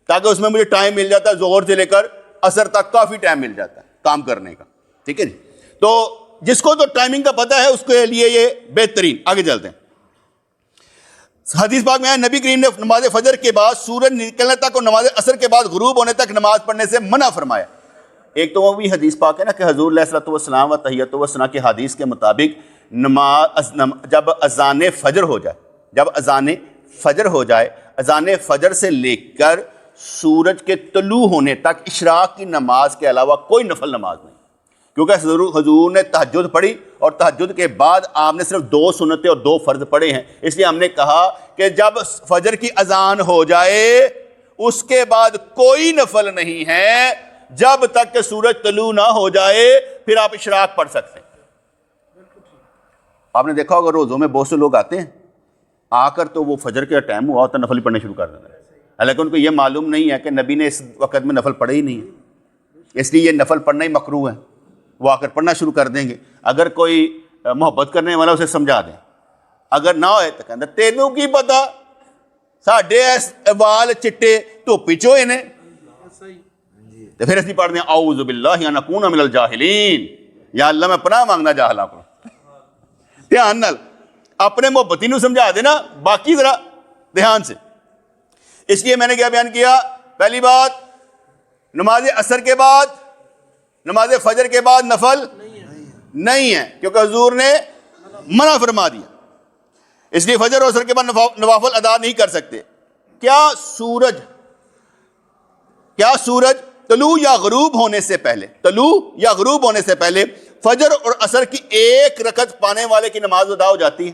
تاکہ اس میں مجھے ٹائم مل جاتا ہے، ظہر سے لے کر عصر تک کافی ٹائم مل جاتا ہے کام کرنے کا. ٹھیک ہے جی؟ تو جس کو تو ٹائمنگ کا پتہ ہے اس کے لیے یہ بہترین. آگے چلتے ہیں. حدیث پاک میں ہے نبی کریم نے نماز فجر کے بعد سورج نکلنے تک اور نماز عصر کے بعد غروب ہونے تک نماز پڑھنے سے منع فرمایا. ایک تو وہ بھی حدیث پاک ہے نا کہ حضور علیہ الصلوۃ والسلام و تحیۃ و ثنا کی حدیث کے مطابق جب اذان فجر ہو جائے، جب اذان فجر ہو جائے، اذان فجر سے لے کر سورج کے طلوع ہونے تک اشراق کی نماز کے علاوہ کوئی نفل نماز نہیں. کیونکہ حضور نے تہجد پڑھی اور تہجد کے بعد آپ نے صرف 2 سنتیں اور 2 فرض پڑھے ہیں. اس لیے ہم نے کہا کہ جب فجر کی اذان ہو جائے اس کے بعد کوئی نفل نہیں ہے جب تک کہ سورج طلوع نہ ہو جائے، پھر آپ اشراق پڑھ سکتے ہیں. آپ نے دیکھا ہوگا روزوں میں بہت سے لوگ آتے ہیں، آ کر تو وہ فجر کے ٹائم ہوا ہوتا ہے نفل پڑھنے شروع کر دیتے ہیں، حالانکہ ان کو یہ معلوم نہیں ہے کہ نبی نے اس وقت میں نفل پڑھے ہی نہیں ہے. اس لیے یہ نفل پڑھنا ہی مکروہ ہے. وہ آ کر پڑھنا شروع کر دیں گے. اگر کوئی محبت کرنے والا اسے سمجھا دیں، اگر نہ ہوئے تو کہتا تینوں کی پتا ساڈے وال چٹے دھوپی چوئے نے، تو پھر اسی پڑھتے ہیں اعوذ باللہ ان اکون من الجاہلین، یا اللہ میں پناہ مانگنا جاہلاں کو. دھیان نال اپنے محبتی نو سمجھا دینا، باقی ذرا دھیان سے. اس لیے میں نے کیا بیان کیا؟ پہلی بات، نماز عصر کے بعد، نماز فجر کے بعد نفل نہیں ہے، کیونکہ حضور نے منع فرما دیا. اس لیے فجر اور عصر کے بعد نوافل ادا نہیں کر سکتے. کیا سورج طلوع یا غروب ہونے سے پہلے، طلوع یا غروب ہونے سے پہلے فجر اور عصر کی ایک رکعت پانے والے کی نماز ادا ہو جاتی ہے؟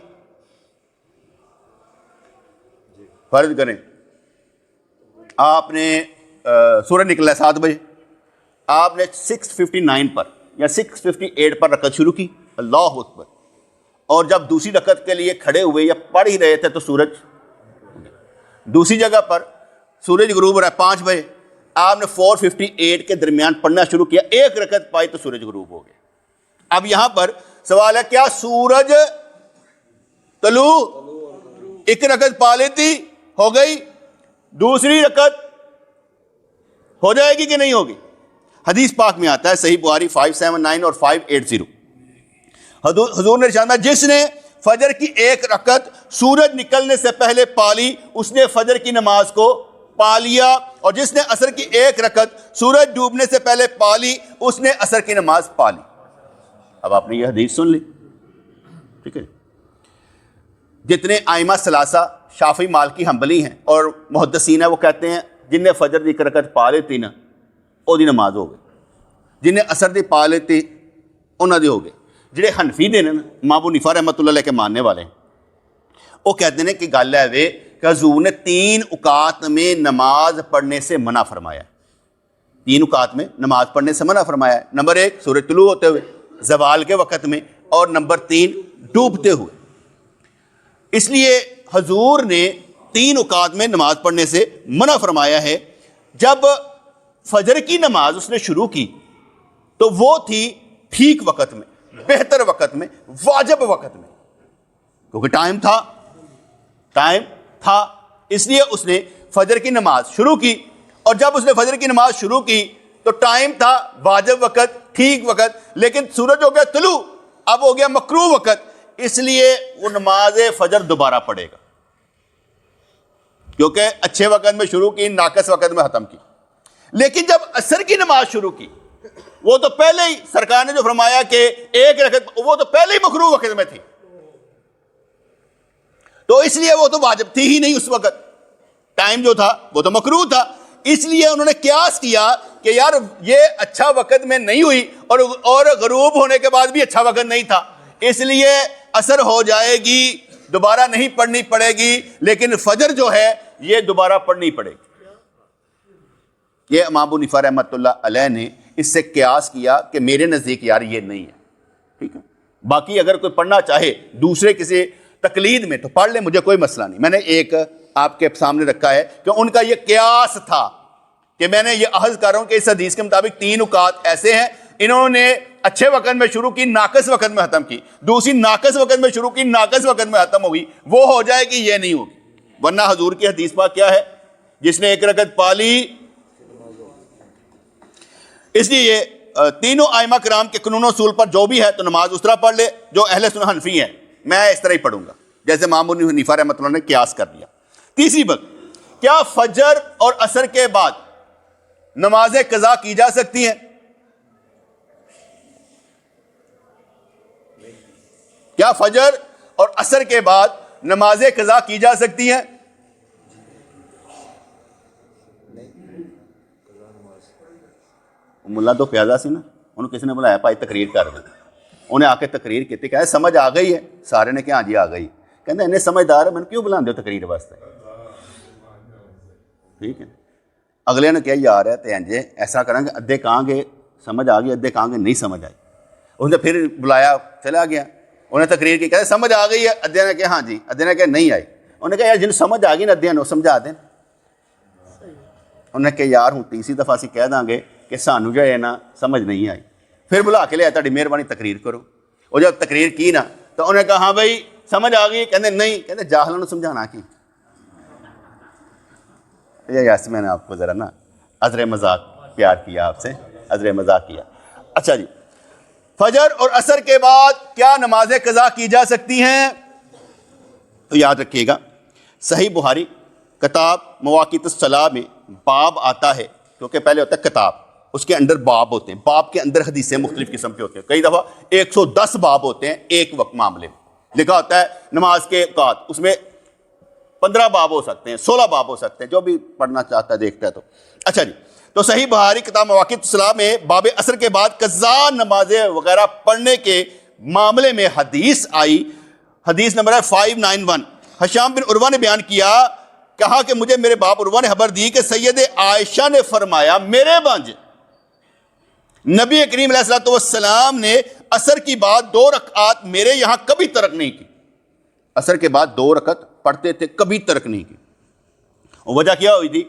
فرض کریں آپ نے سورج نکلا 7 بجے، آپ نے 6:59 پر یا 6:58 پر رکعت شروع کی، اللہ اکبر، اور جب دوسری رکعت کے لیے کھڑے ہوئے یا پڑھ ہی رہے تھے تو سورج، دوسری جگہ پر سورج غروب ہو رہا ہے 5 بجے، آپ نے 4:58 کے درمیان پڑھنا شروع کیا، ایک رکعت پائی تو سورج غروب ہو گیا. اب یہاں پر سوال ہے کیا سورج طلوع ایک رکعت پا لیتی ہو گئی، دوسری رکعت ہو جائے گی کہ نہیں ہوگی؟ حدیث پاک میں آتا ہے صحیح بخاری 579 اور 580، حضور نے ارشاد کیا جس نے فجر کی ایک رکعت سورج نکلنے سے پہلے پالی اس نے فجر کی نماز کو پا لیا، اور جس نے عصر کی ایک رکعت سورج ڈوبنے سے پہلے پالی اس نے عصر کی نماز پا لی. اب آپ نے یہ حدیث سن لی، ٹھیک ہے. جتنے ائمہ ثلاثہ شافعی مالکی حنبلی ہیں اور محدثین ہیں، وہ کہتے ہیں جن نے فجر دی ایک رکعت پا لیتی نا وہ دی نماز ہو گئی، جن نے عصر دی پا لیتی انہاں دی ہو گئی۔ جڑے حنفی دے نا امام ابو حنیفہ رحمۃ اللہ علیہ کے ماننے والے ہیں، وہ کہتے ہیں کہ گل ہے وے کہ حضور نے 3 اوقات میں نماز پڑھنے سے منع فرمایا ہے، 3 اوقات میں نماز پڑھنے سے منع فرمایا ہے۔ نمبر 1 سورج طلوع ہوتے ہوئے، زوال کے وقت میں، اور نمبر 3 ڈوبتے ہوئے۔ اس لیے حضور نے 3 اوقات میں نماز پڑھنے سے منع فرمایا ہے۔ جب فجر کی نماز اس نے شروع کی تو وہ تھی ٹھیک وقت میں، بہتر وقت میں، واجب وقت میں، کیونکہ ٹائم تھا، اس لیے اس نے فجر کی نماز شروع کی۔ اور جب اس نے فجر کی نماز شروع کی تو ٹائم تھا، واجب وقت، ٹھیک وقت، لیکن سورج ہو گیا طلوع، اب ہو گیا مکروہ وقت، اس لیے وہ نماز فجر دوبارہ پڑھے گا، کیونکہ اچھے وقت میں شروع کی، ناقص وقت میں ختم کی۔ لیکن جب عصر کی نماز شروع کی، وہ تو پہلے ہی سرکار نے جو فرمایا کہ ایک رکعت، وہ تو پہلے ہی مکروہ وقت میں تھی، تو اس لیے وہ تو واجب تھی ہی نہیں، اس وقت ٹائم جو تھا وہ تو مکروہ تھا۔ اس لیے انہوں نے قیاس کیا کہ یار یہ اچھا وقت میں نہیں ہوئی اور غروب ہونے کے بعد بھی اچھا وقت نہیں تھا، اس لیے عصر ہو جائے گی، دوبارہ نہیں پڑھنی پڑے گی، لیکن فجر جو ہے یہ دوبارہ پڑھنی پڑے گی۔ یہ امام ابو حنیفہ رحمۃ اللہ علیہ نے اس سے قیاس کیا کہ میرے نزدیک یار یہ نہیں ہے، ٹھیک ہے۔ باقی اگر کوئی پڑھنا چاہے دوسرے کسی تقلید میں تو پڑھ لیں، مجھے کوئی مسئلہ نہیں۔ میں نے ایک آپ کے سامنے رکھا ہے کہ ان کا یہ قیاس تھا کہ میں نے یہ اخذ کر رہا ہوں کہ اس حدیث کے مطابق 3 اوقات ایسے ہیں، انہوں نے اچھے وقت میں شروع کی، ناقص وقت میں ختم کی، دوسری ناقص وقت میں شروع کی، ناقص وقت میں ختم ہوگی، وہ ہو جائے گی، یہ نہیں ہوگی۔ ورنہ حضور کی حدیث پاک کیا ہے؟ جس نے ایک رکعت پالی، اس لیے یہ تینوں ائمہ کرام کے قانون و اصول پر جو بھی ہے تو نماز اس طرح پڑھ لے جو اہل سنت حنفی ہیں، میں اس طرح ہی پڑھوں گا جیسے امام ابو حنیفہ رحمۃ اللہ نے قیاس کر دیا۔ تیسری بات، کیا فجر اور عصر کے بعد نمازیں قضا کی جا سکتی ہیں؟ کیا فجر اور عصر کے بعد نمازیں قضا کی جا سکتی ہیں؟ ملا دو پیازا سی نا، انہوں کسی نے بلایا پائی تقریر کر دیں، انہیں آ کے تقریر کی تھی، کہا سمجھ آ گئی ہے؟ سارے نے کہا ہاں جی آ گئی۔ کہتے انہیں سمجھدار ہے، میں نے کیوں بلا دے تقریر واسطے؟ ٹھیک ہے، اگلے نے کیا یار ہے تو انجے ایسا کریں گے، ادھے کہاں گے سمجھ آ گئی، ادھے کہاں گے نہیں سمجھ آئی۔ اس نے پھر بلایا، چلا گیا، انہیں تقریر کی، کہتے سمجھ آ گئی ہے، ادھے نے کہا ہاں جی، ادھے نے کہا نہیں آئی۔ انہوں نے کہا یار جن سمجھ آ گئی نا ادھے نے سمجھا دیں۔ انہوں نے کہا یار ہوں تیسری دفعہ اسی کہہ دیں گے کہ سانو جو ہے نا سمجھ نہیں آئی، پھر بلا کے لیا تاری مہربانی تقریر کرو۔ اور جب تقریر کی نا تو انہوں نے کہا ہاں بھائی سمجھ آ گئی، کہتے نہیں، کہتے جاہلوں نے سمجھانا کی۔ یس میں نے آپ کو ذرا نا عذر مذاق پیار کیا، آپ سے عذر مذاق کیا۔ اچھا جی، فجر اور عصر کے بعد کیا نمازیں قضا کی جا سکتی ہیں؟ تو یاد رکھیے گا، صحیح بخاری کتاب مواقیت الصلاۃ میں باب آتا ہے، کیونکہ پہلے ہوتا ہے کتاب، اس کے اندر باب ہوتے ہیں، باب کے اندر حدیثیں مختلف قسم کے ہوتے ہیں، کئی دفعہ 110 باب ہوتے ہیں ایک وقت معاملے میں، لکھا ہوتا ہے نماز کے اوقات، اس میں 15 باب ہو سکتے ہیں، 16 باب ہو سکتے ہیں، جو بھی پڑھنا چاہتا ہے دیکھتا ہے تو۔ اچھا جی، تو صحیح بخاری کتاب مواقیت الصلاۃ میں باب عصر کے بعد قضا نمازیں وغیرہ پڑھنے کے معاملے میں حدیث آئی، حدیث نمبر ہے 591۔ ہشام بن عروہ نے بیان کیا، کہا کہ مجھے میرے باپ عروہ نے خبر دی کہ سید عائشہ نے فرمایا میرے بانج نبی کریم علیہ الصلوۃ والسلام نے عصر کی بعد 2 رکعات میرے یہاں کبھی ترک نہیں کی، عصر کے بعد 2 رکعت پڑھتے تھے، کبھی ترک نہیں کی۔ وجہ کیا ہوئی تھی؟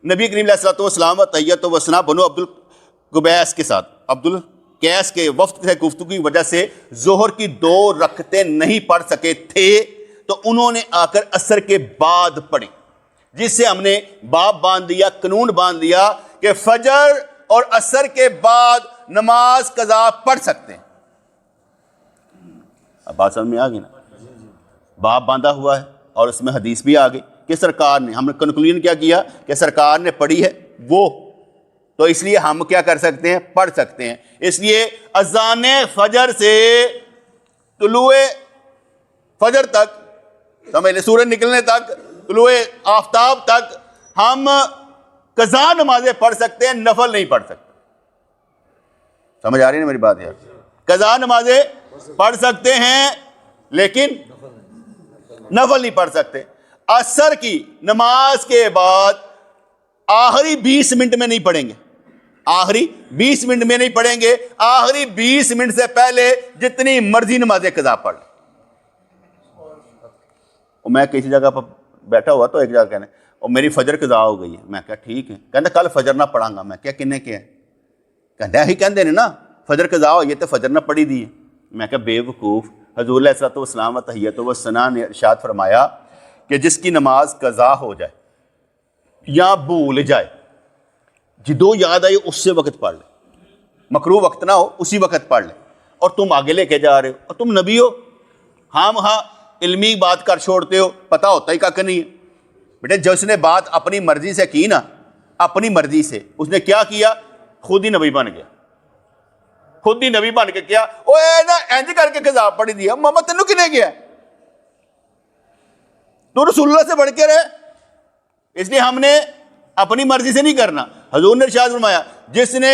نبی کریم علیہ الصلوۃ والسلام تحیت و ثنا بنو عبد القبیس کے ساتھ، عبد القیس کے وفد سے گفتگو کی وجہ سے ظہر کی 2 رکعتیں نہیں پڑھ سکے تھے، تو انہوں نے آ کر عصر کے بعد پڑھی، جس سے ہم نے باب باندھ دیا، قانون باندھ دیا کہ فجر اور عصر کے بعد نماز قضا پڑھ سکتے ہیں۔ اب بات سمجھ میں آ گئی نا، باب باندھا ہوا ہے اور اس میں حدیث بھی آ گئی کہ سرکار نے، ہم نے کنکلوژن کیا کیا کہ سرکار نے پڑھی ہے وہ، تو اس لیے ہم کیا کر سکتے ہیں؟ پڑھ سکتے ہیں۔ اس لیے اذان فجر سے طلوع فجر تک، سمجھ لیں سورج نکلنے تک طلوع آفتاب تک ہم قضا نمازیں پڑھ سکتے ہیں, نفل نہیں پڑھ سکتے. سمجھ آ رہی ہے نا میری بات یار؟ قضا نمازیں پڑھ سکتے ہیں لیکن نفل نہیں پڑھ سکتے. عصر کی نماز کے بعد آخری 20 منٹ میں نہیں پڑھیں گے, آخری 20 منٹ میں نہیں پڑھیں گے, آخری 20 منٹ سے پہلے جتنی مرضی نمازیں قضا پڑھ لیں. میں کسی جگہ پر بیٹھا ہوا تو ایک جگہ کہنے اور میری فجر قضا ہو گئی ہے. میں کہا ٹھیک ہے. کہتے کل فجر نہ پڑھاں گا. میں کیا کنے کیا ہے؟ کہتے ہی کہندے نے نا فجر قضا ہو یہ تو فجر نہ پڑھی دی ہے. میں کہا بے وقوف, حضور علیہ الصلوۃ والسلام و تحیۃ و ثنا نے ارشاد فرمایا کہ جس کی نماز قضا ہو جائے یا بھول جائے, جدو یاد آئی اس سے وقت پڑھ لے, مکروہ وقت نہ ہو اسی وقت پڑھ لے. اور تم آگے لے کے جا رہے ہو اور تم نبی ہو, ہاں علمی بات کر چھوڑتے ہو, پتہ ہوتا ہی کک نہیں ہے. بیٹے جس نے بات اپنی مرضی سے کی نا, اپنی مرضی سے, اس نے کیا کیا؟ خود ہی نبی بن گیا, خود ہی نبی بن کے کیا او اے نا انج کر کے قضا پڑھی دیا. محمد تینوں کنے گیا؟ تو رسول اللہ سے بڑھ کے رہے. اس لیے ہم نے اپنی مرضی سے نہیں کرنا. حضور نے ارشاد فرمایا جس نے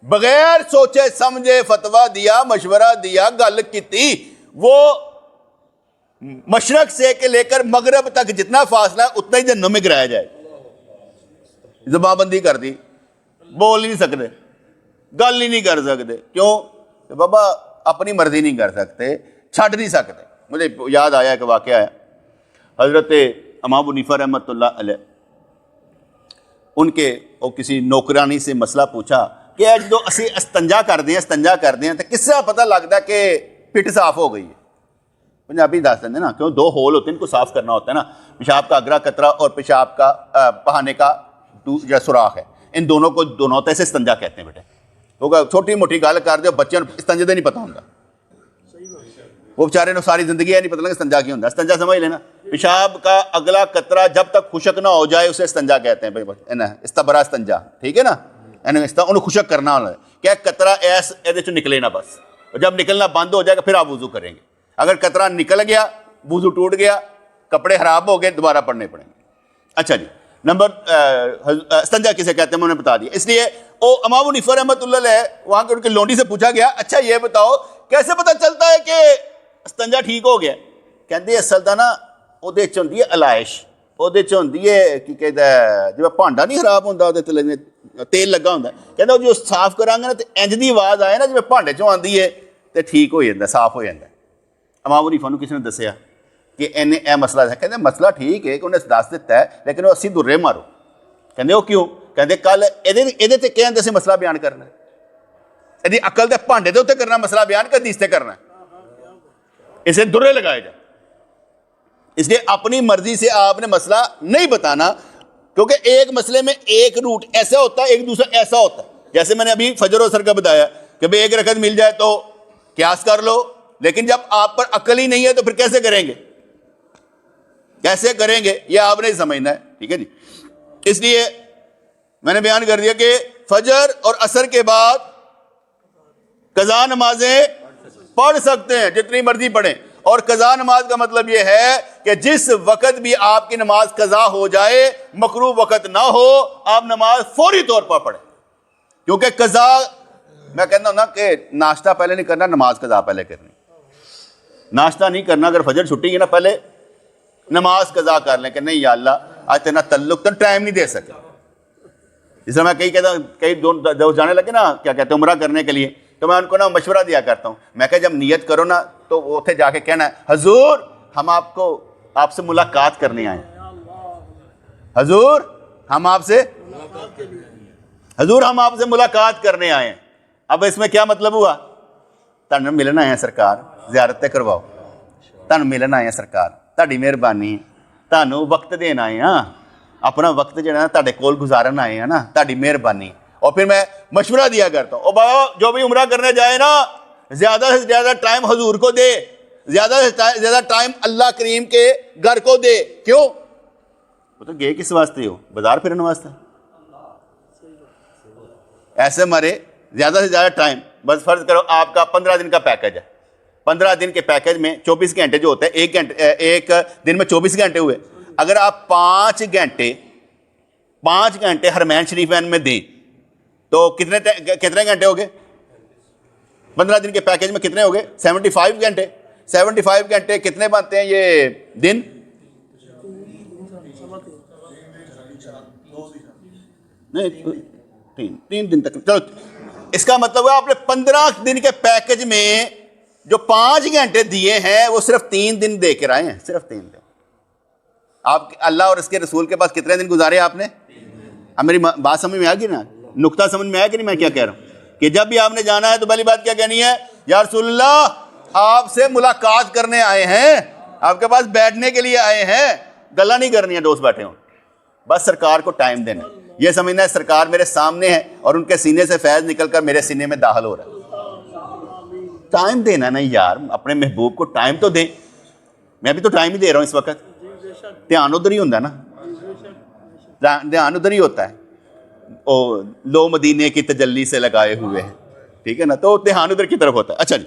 بغیر سوچے سمجھے فتویٰ دیا, مشورہ دیا, گل کی, وہ مشرق سے کہ لے کر مغرب تک جتنا فاصلہ ہے اتنا ہی جہنم میں گرایا جائے. زبان بندی کر دی, بول نہیں سکتے, گل ہی نہیں کر سکتے. کیوں کہ بابا اپنی مرضی نہیں کر سکتے, چھڈ نہیں سکتے. مجھے یاد آیا کہ واقعہ ہے, حضرت امام ابو حنیفہ رحمۃ اللہ علیہ, ان کے وہ کسی نوکرانی سے مسئلہ پوچھا کہ جو اسی استنجا کر دیں تو کس سے پتہ لگتا ہے کہ پٹ صاف ہو گئی ہے؟ پنجابی دس دیں نا, کیوں دو ہول ہوتے ہیں, ان کو صاف کرنا ہوتا ہے نا. پیشاب کا اگلا قطرہ اور پیشاب کا بہانے کا جو سوراخ ہے, ان دونوں کو دونوں ہوتے سے استنجا کہتے ہیں. بیٹے وہ چھوٹی موٹی گل کر دو, بچوں استنجے دے نہیں پتہ ہوتا, وہ بیچارے نے ساری زندگی نہیں پتہ لگا استنجا کی ہوتا. استنجا سمجھ لینا, پیشاب کا اگلا قطرہ جب تک خشک نہ ہو جائے اسے استنجا کہتے ہیں. بھائی استبرا استنجا, ٹھیک ہے نا, انہوں خشک کرنا ہونا ہے. کیا قطرہ ایس یہ نکلے نا بس, جب نکلنا بند ہو جائے گا پھر آپ وضو کریں گے. اگر قطرہ نکل گیا, وضو ٹوٹ گیا, کپڑے خراب ہو گئے, دوبارہ پڑھنے پڑیں گے. اچھا جی, نمبر استنجا کسے کہتے ہیں میں نے بتا دیا. اس لیے وہ امام ابو حنیفہ رحمۃ اللہ علیہ, وہاں کے ان کے لونڈی سے پوچھا گیا اچھا یہ بتاؤ کیسے پتہ چلتا ہے کہ استنجا ٹھیک ہو گیا؟ کہتے اصل دا نا وہ ہوندی ہے علائش, وہ ہوندی ہے کی کہتا ہے جب بھانڈا نہیں خراب ہوتا وہ تیل لگا ہوتا ہے, کہتا جو صاف کرانگے نا تو انج دی آواز آئے نا جب بھانڈے چوں آندی ہے تو ٹھیک ہو جاتا, صاف ہو جاتا ہے. امام ابو حنیفہ کسی نے دسیا کہ انہیں اے مسئلہ ہے. کہتے مسئلہ ٹھیک ہے کہ انہیں دس دیتا ہے لیکن وہ 80 درے مارو. کہتے وہ کیوں؟ کہتے کل یہ کہتے سے مسئلہ بیان کرنا ہے, یہ عقل دے بھانڈے دے کرنا مسئلہ بیان کہ حدیث تے کرنا ہے, اسے درے لگائے جائے. اس لیے اپنی مرضی سے آپ نے مسئلہ نہیں بتانا, کیونکہ ایک مسئلے میں ایک روٹ ایسا ہوتا ہے, ایک دوسرا ایسا ہوتا ہے. جیسے میں نے ابھی فجر و عصر کا بتایا کہ بھئی ایک رکعت مل جائے تو قیاس کر لو, لیکن جب آپ پر عقل ہی نہیں ہے تو پھر کیسے کریں گے, کیسے کریں گے, یہ آپ نے سمجھنا ہے. ٹھیک ہے جی. اس لیے میں نے بیان کر دیا کہ فجر اور عصر کے بعد قضا نمازیں پڑھ سکتے ہیں, جتنی مرضی پڑھیں. اور قضا نماز کا مطلب یہ ہے کہ جس وقت بھی آپ کی نماز قضا ہو جائے, مکروہ وقت نہ ہو, آپ نماز فوری طور پر پڑھیں. کیونکہ قضا, میں کہتا ہوں نا کہ ناشتہ پہلے نہیں کرنا, نماز قضا پہلے کرنی. ناشتہ نہیں کرنا, اگر فجر چھٹی ہے نا پہلے نماز قضا کر لیں کہ نہیں یا اللہ آج تیرا تعلق تو ٹائم نہیں دے سکے. جس طرح میں کئی دوست جانے لگے نا کیا کہتے ہیں عمرہ کرنے کے لیے, تو میں ان کو نا مشورہ دیا کرتا ہوں. میں کہ جب نیت کرو نا تو اتنے جا کے کہنا ہے حضور ہم آپ سے ملاقات کرنے آئے, حضور ہم آپ سے ملاقات کرنے آئے ہیں. اب اس میں کیا مطلب ہوا؟ تانوں ملن آئے ہیں سرکار, زیارت کرواؤ, تانوں ملن آئے ہیں سرکار, تہاڈی مہربانی, تانوں وقت دینا آئے ہیں, اپنا وقت جہاں تہاڈے کول گزارن آئے ہیں نا, تہاڈی مہربانی. اور پھر میں مشورہ دیا کرتا ہوں, او بابا جو بھی عمرہ کرنے جائے نا زیادہ سے زیادہ ٹائم حضور کو دے, زیادہ سے زیادہ ٹائم اللہ کریم کے گھر کو دے. کیوں؟ وہ تو گئے کس واسطے ہو, بازار پھرنے واسطے. ایسے مارے زیادہ سے زیادہ ٹائم, بس فرض کرو آپ کا 15 دن کا پیکج ہے, 15 دن کے پیکج میں 24 گھنٹے جو ہوتا ہے, ایک دن میں 24 گھنٹے ہوئے. اگر آپ 5 گھنٹے حرمین شریفین میں دیں تو کتنے گھنٹے ہو گئے؟ 15 دن کے پیکج میں کتنے ہو گئے؟ 75 گھنٹے. 75 گھنٹے کتنے بنتے ہیں یہ دن؟ نہیں 3 دن تک. چلو اس کا مطلب ہے آپ نے 15 دن کے پیکج میں جو 5 گھنٹے دیے ہیں وہ صرف 3 دن دے کر آئے ہیں, صرف 3 دن. آپ اللہ اور اس کے رسول کے پاس کتنے دن گزارے آپ نے؟ اب میری بات سمجھ میں آ گئی نا, نقطہ سمجھ میں آیا کہ نہیں میں کیا کہہ رہا ہوں؟ کہ جب بھی آپ نے جانا ہے تو پہلی بات کیا کہنی ہے؟ یا رسول اللہ آپ سے ملاقات کرنے آئے ہیں, آپ کے پاس بیٹھنے کے لیے آئے ہیں, گلا نہیں کرنی ہے دوست بیٹھے ہوں, بس سرکار کو ٹائم دینا. یہ سمجھنا ہے سرکار میرے سامنے ہے اور ان کے سینے سے فیض نکل کر میرے سینے میں داخل ہو رہا ہے. ٹائم دینا نہیں یار, اپنے محبوب کو ٹائم تو دیں. میں بھی تو ٹائم ہی دے رہا ہوں اس وقت, دھیان ادھر ہی ہوتا ہے نا, دھیان ادھر ہی ہوتا ہے. لو مدینے کی تجلی سے لگائے ہوئے ہیں, ٹھیک ہے نا, تو دھیان ادھر کی طرف ہوتا ہے. اچھا جی,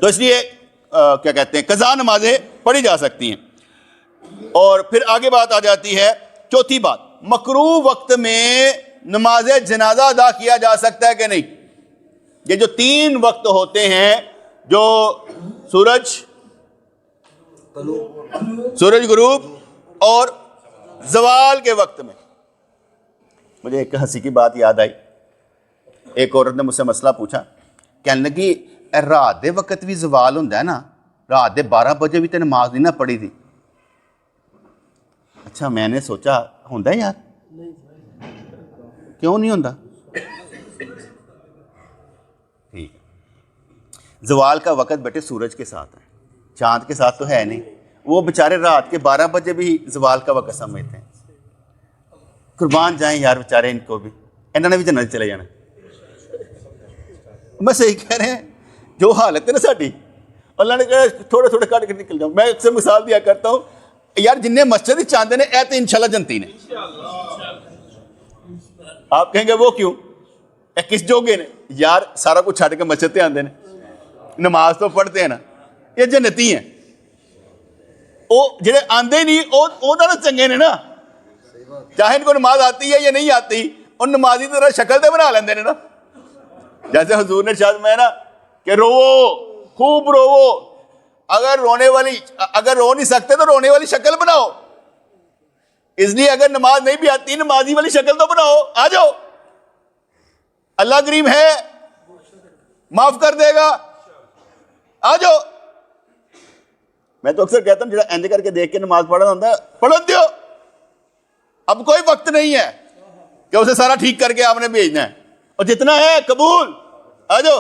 تو اس لیے کیا کہتے ہیں قضا نمازیں پڑھی جا سکتی ہیں. اور پھر آگے بات آ جاتی ہے چوتھی بات, مکروہ وقت میں نماز جنازہ ادا کیا جا سکتا ہے کہ نہیں؟ یہ جو 3 وقت ہوتے ہیں, جو سورج غروب اور زوال کے وقت میں. مجھے ایک ہنسی کی بات یاد آئی. ایک عورت نے مجھ سے مسئلہ پوچھا, کہنے لگی رات دے وقت بھی زوال ہوتا ہے نا, رات دے 12 بجے بھی تے نماز نہیں نہ پڑھی تھی. اچھا میں نے سوچا ہوتا ہے یار, کیوں نہیں ہوتا؟ ٹھیک, زوال کا وقت بیٹے سورج کے ساتھ ہے, چاند کے ساتھ تو ہے نہیں. وہ بیچارے رات کے 12 بجے بھی زوال کا وقت سمجھتے ہیں. قربان جائیں یار بیچارے ان کو بھی, انہوں نے بھی جنت چلے جانا. میں صحیح کہہ رہے ہیں, جو حالت ہے نا ساڈی, اللہ نے کہا تھوڑے تھوڑے کٹ کے نکل جاؤں. میں اکثر مثال دیا کرتا ہوں یار, جن نے مسجد ہی چاندے نے اے تو انشاءاللہ جنتی نے. آپ کہیں گے وہ کیوں, اے کس جوگے نے؟ یار سارا کچھ چھڑ کے مسجد تے آندے نے, نماز تو پڑھتے ہیں نا, یہ جنتی ہیں. وہ جڑے آندے نہیں وہ تو چنگے نے نا, چاہے ان کو نماز آتی ہے یا نہیں آتی, ان نمازی طرح شکل تے بنا لیندے نے نا. جیسے حضور نے ارشاد میں نا کہ روو, خوب روو, اگر رو نہیں سکتے تو رونے والی شکل بناؤ. اس لیے اگر نماز نہیں بھی آتی, نمازی والی شکل تو بناؤ, آ جاؤ, اللہ کریم ہے, معاف کر دے گا, آ جاؤ. میں تو اکثر کہتا ہوں جڑا اینج کر کے دیکھ کے نماز پڑھنا ہوتا ہے, پڑھن دیو, اب کوئی وقت نہیں ہے کہ اسے سارا ٹھیک کر کے آپ نے بھیجنا ہے, اور جتنا ہے قبول, آ جاؤ.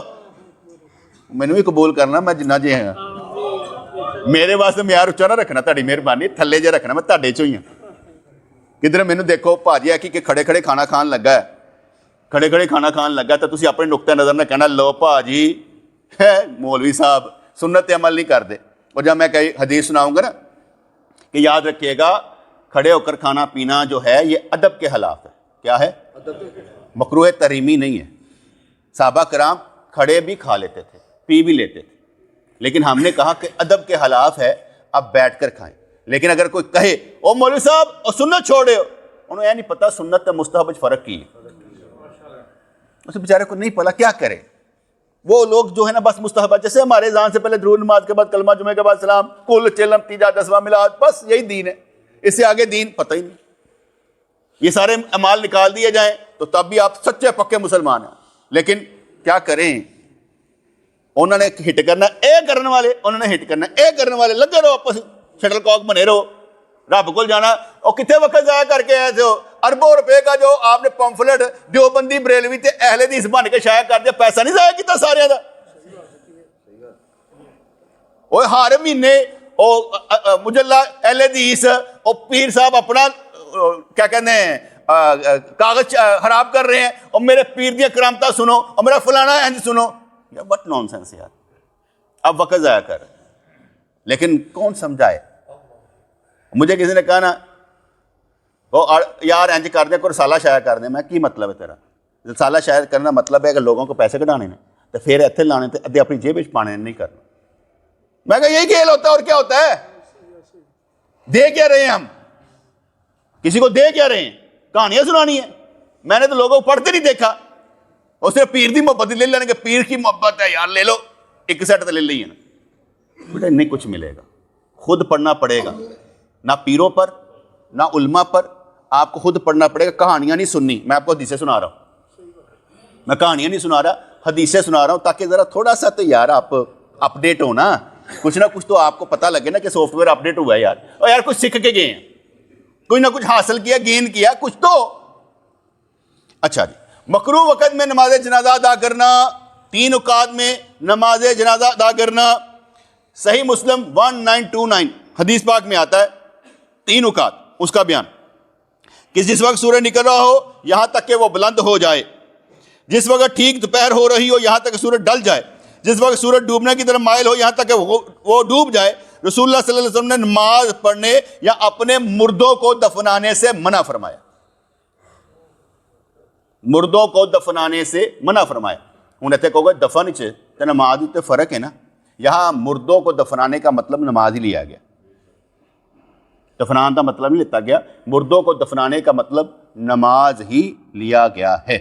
میں نے بھی قبول کرنا, میں جنہ جی ہیں, میرے واسطے معیار اچا نہ رکھنا, تہاڈی مہربانی, تھلے جے رکھنا, میں تہاڈے چوں ہی ہوں. کدھر مینوں دیکھو بھاجی ہے کہ کھڑے کھڑے کھانا کھان لگا ہے, کھڑے کھڑے کھانا کھان لگا, تو تسی اپنے نقطۂ نظر نہ کہنا لو بھاجی مولوی صاحب سنت عمل نہیں کرتے. اور جب میں کئی حدیث سناؤں گا نا کہ یاد رکھیے گا, کھڑے ہو کر کھانا پینا جو ہے یہ ادب کے خلاف ہے. کیا ہے؟ مکروہ تحریمی نہیں ہے. صحابہ کرام کھڑے بھی کھا لیتے تھے, پی بھی لیتے تھے, لیکن ہم نے کہا کہ ادب کے خلاف ہے, اب بیٹھ کر کھائیں. لیکن اگر کوئی کہے او مولوی صاحب اور سنت چھوڑے ہو, انہوں یہ نہیں پتا سنت اور مستحب فرق کی ہے, اسے بیچارے کو نہیں پتا کیا کرے. وہ لوگ جو ہے نا بس مستحب, جیسے ہمارے اذان سے پہلے درود نماز کے بعد کلمہ, جمعے کے بعد سلام, کل چلم تیجا دسواں میلاد, بس یہی دین ہے, اس سے آگے دین پتہ ہی نہیں. یہ سارے اعمال نکال دیے جائیں تو تب بھی آپ سچے پکے مسلمان ہیں. لیکن کیا کریں, انہوں نے ہٹ کرنا اے کرنے والے, انہوں نے ہٹ کرنا اے کرنے والے, لگے رہو آپس شٹل کاک بنے رہو, رب کو جانا. اور کتنے وقت ضائع کر کے آئے ہو, اربوں روپے کا جو آپ نے پمفلٹ دیوبندی بریلوی تے اہل حدیث بن کے شائع کر دیا, پیسہ نہیں ضائع کیتا سارے دا. وہ ہر مہینے مجلہ اہل حدیث اور پیر صاحب اپنا کیا کہتے ہیں کاغذ خراب کر رہے ہیں, اور میرے پیر دیا کرامتا سنو, اور میرا فلانا انج سنو. وٹ نان سینس یار, اب وقت ضائع کر. لیکن کون سمجھائے. مجھے کسی نے کہا نا یار انج کر دیں, کوئی رسالہ شائع کر دیں. میں کی مطلب ہے تیرا رسالہ شائع کرنا؟ مطلب ہے کہ لوگوں کو پیسے کٹانے نے تو پھر اتنے لانے تے ادھے اپنی جیب وچ پانے نہیں کرنا. میں کہا یہی کھیل ہوتا ہے, اور کیا ہوتا ہے. دے کیا رہے ہیں ہم؟ کسی کو دے کیا رہے ہیں؟ کہانیاں سنانی ہے؟ میں نے تو لوگوں کو پڑھتے نہیں دیکھا، اور صرف پیر دی محبت لے لینے کہ پیر کی محبت ہے یار لے لو، ایک سیٹ تو لے لی ہے نا بیٹا، نہیں کچھ ملے گا، خود پڑھنا پڑے گا، نہ پیروں پر نہ علماء پر، آپ کو خود پڑھنا پڑے گا۔ کہانیاں نہیں سننی، میں آپ کو حدیثیں سنا رہا ہوں، میں کہانیاں نہیں سنا رہا، حدیثیں سنا رہا ہوں، تاکہ ذرا تھوڑا سا تو یار آپ اپڈیٹ ہو نا، کچھ نہ کچھ تو آپ کو پتہ لگے نا کہ سافٹ ویئر اپڈیٹ ہوا ہے یار، اور یار کچھ سیکھ کے گئے ہیں، کچھ نہ کچھ حاصل کیا، گین کیا کچھ تو۔ اچھا جی، مکروہ وقت میں نماز جنازہ ادا کرنا، 3 اوقات میں نماز جنازہ ادا کرنا، صحیح مسلم 1929 حدیث پاک میں آتا ہے 3 اوقات اس کا بیان کہ جس وقت سورج نکل رہا ہو یہاں تک کہ وہ بلند ہو جائے، جس وقت ٹھیک دوپہر ہو رہی ہو یہاں تک کہ سورج ڈل جائے، جس وقت سورج ڈوبنے کی طرف مائل ہو یہاں تک کہ وہ ڈوب جائے۔ رسول اللہ صلی اللہ علیہ وسلم نے نماز پڑھنے یا اپنے مردوں کو دفنانے سے منع فرمایا، مردوں کو دفنانے سے منع فرمایا۔ ہوں اتنے کہو گے دفن تے نماز تے فرق ہے نا، یہاں مردوں کو دفنانے کا مطلب نماز ہی لیا گیا، دفنان کا مطلب نہیں لیتا گیا، مردوں کو دفنانے کا مطلب نماز ہی لیا گیا ہے۔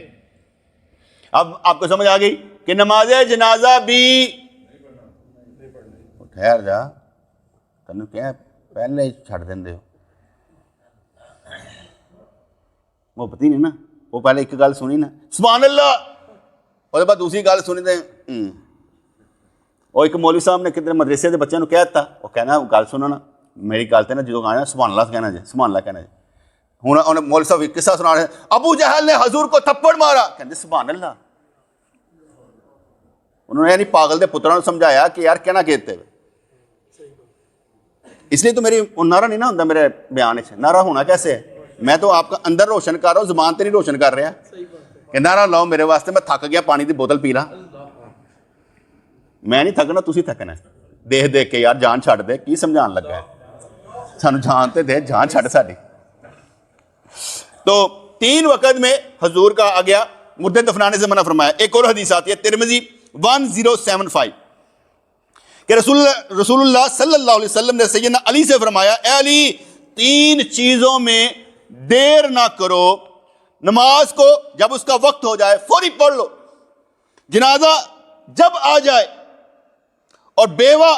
اب آپ کو سمجھ آ گئی کہ نماز جنازہ بھی ٹھہر جا تینوں کیا پہلے چھڑ دیں ہو، وہ پتہ نہیں نا، وہ پہلے ایک گل سنی نا سبحان اللہ، اور بعد دوسری گل سنی تے وہ ایک مولوی صاحب نے کتنے مدرسے کے بچوں کو کہہ دیتا، وہ کہنا گل سنو نا میری گل تے نا جدوں آنا سبحان اللہ کہنا جی، سبحان اللہ کہنا جی۔ ہوں انہیں مولوی صاحب ایک قصہ سنا رہے ہیں، ابو جہل نے حضور کو تھپڑ مارا، کہتے سبحان اللہ۔ انہوں نے یعنی پاگل دے پتروں نے سمجھایا کہ یار کہنا کہتے ہوئے، اس لیے تو میری نعرہ نہیں نہ ہوتا میرے بیان سے، نعرہ ہونا کیسے ہے؟ میں تو آپ کا اندر روشن کر رہا ہوں، زبان تے نہیں روشن کر رہا کہ نعرہ لاؤ میرے واسطے، میں تھک گیا پانی دی بوتل پی رہا، میں نہیں تھکنا تسی تھکنا ہے، دیکھ دیکھ کے یار جان چھڑ دے، کی سمجھان لگا ہے سانو جان تے دے، جان چھڑ ساڈی۔ تو 3 وقت میں حضور کا آ گیا مردے دفنانے سے منع فرمایا۔ ایک اور حدیث آتی ہے ترمذی 1075 کہ رسول اللہ صلی اللہ علیہ وسلم نے سیدنا علی سے فرمایا، اے علی 3 چیزوں میں دیر نہ کرو، نماز کو جب اس کا وقت ہو جائے فوری پڑھ لو، جنازہ جب آ جائے، اور بیوہ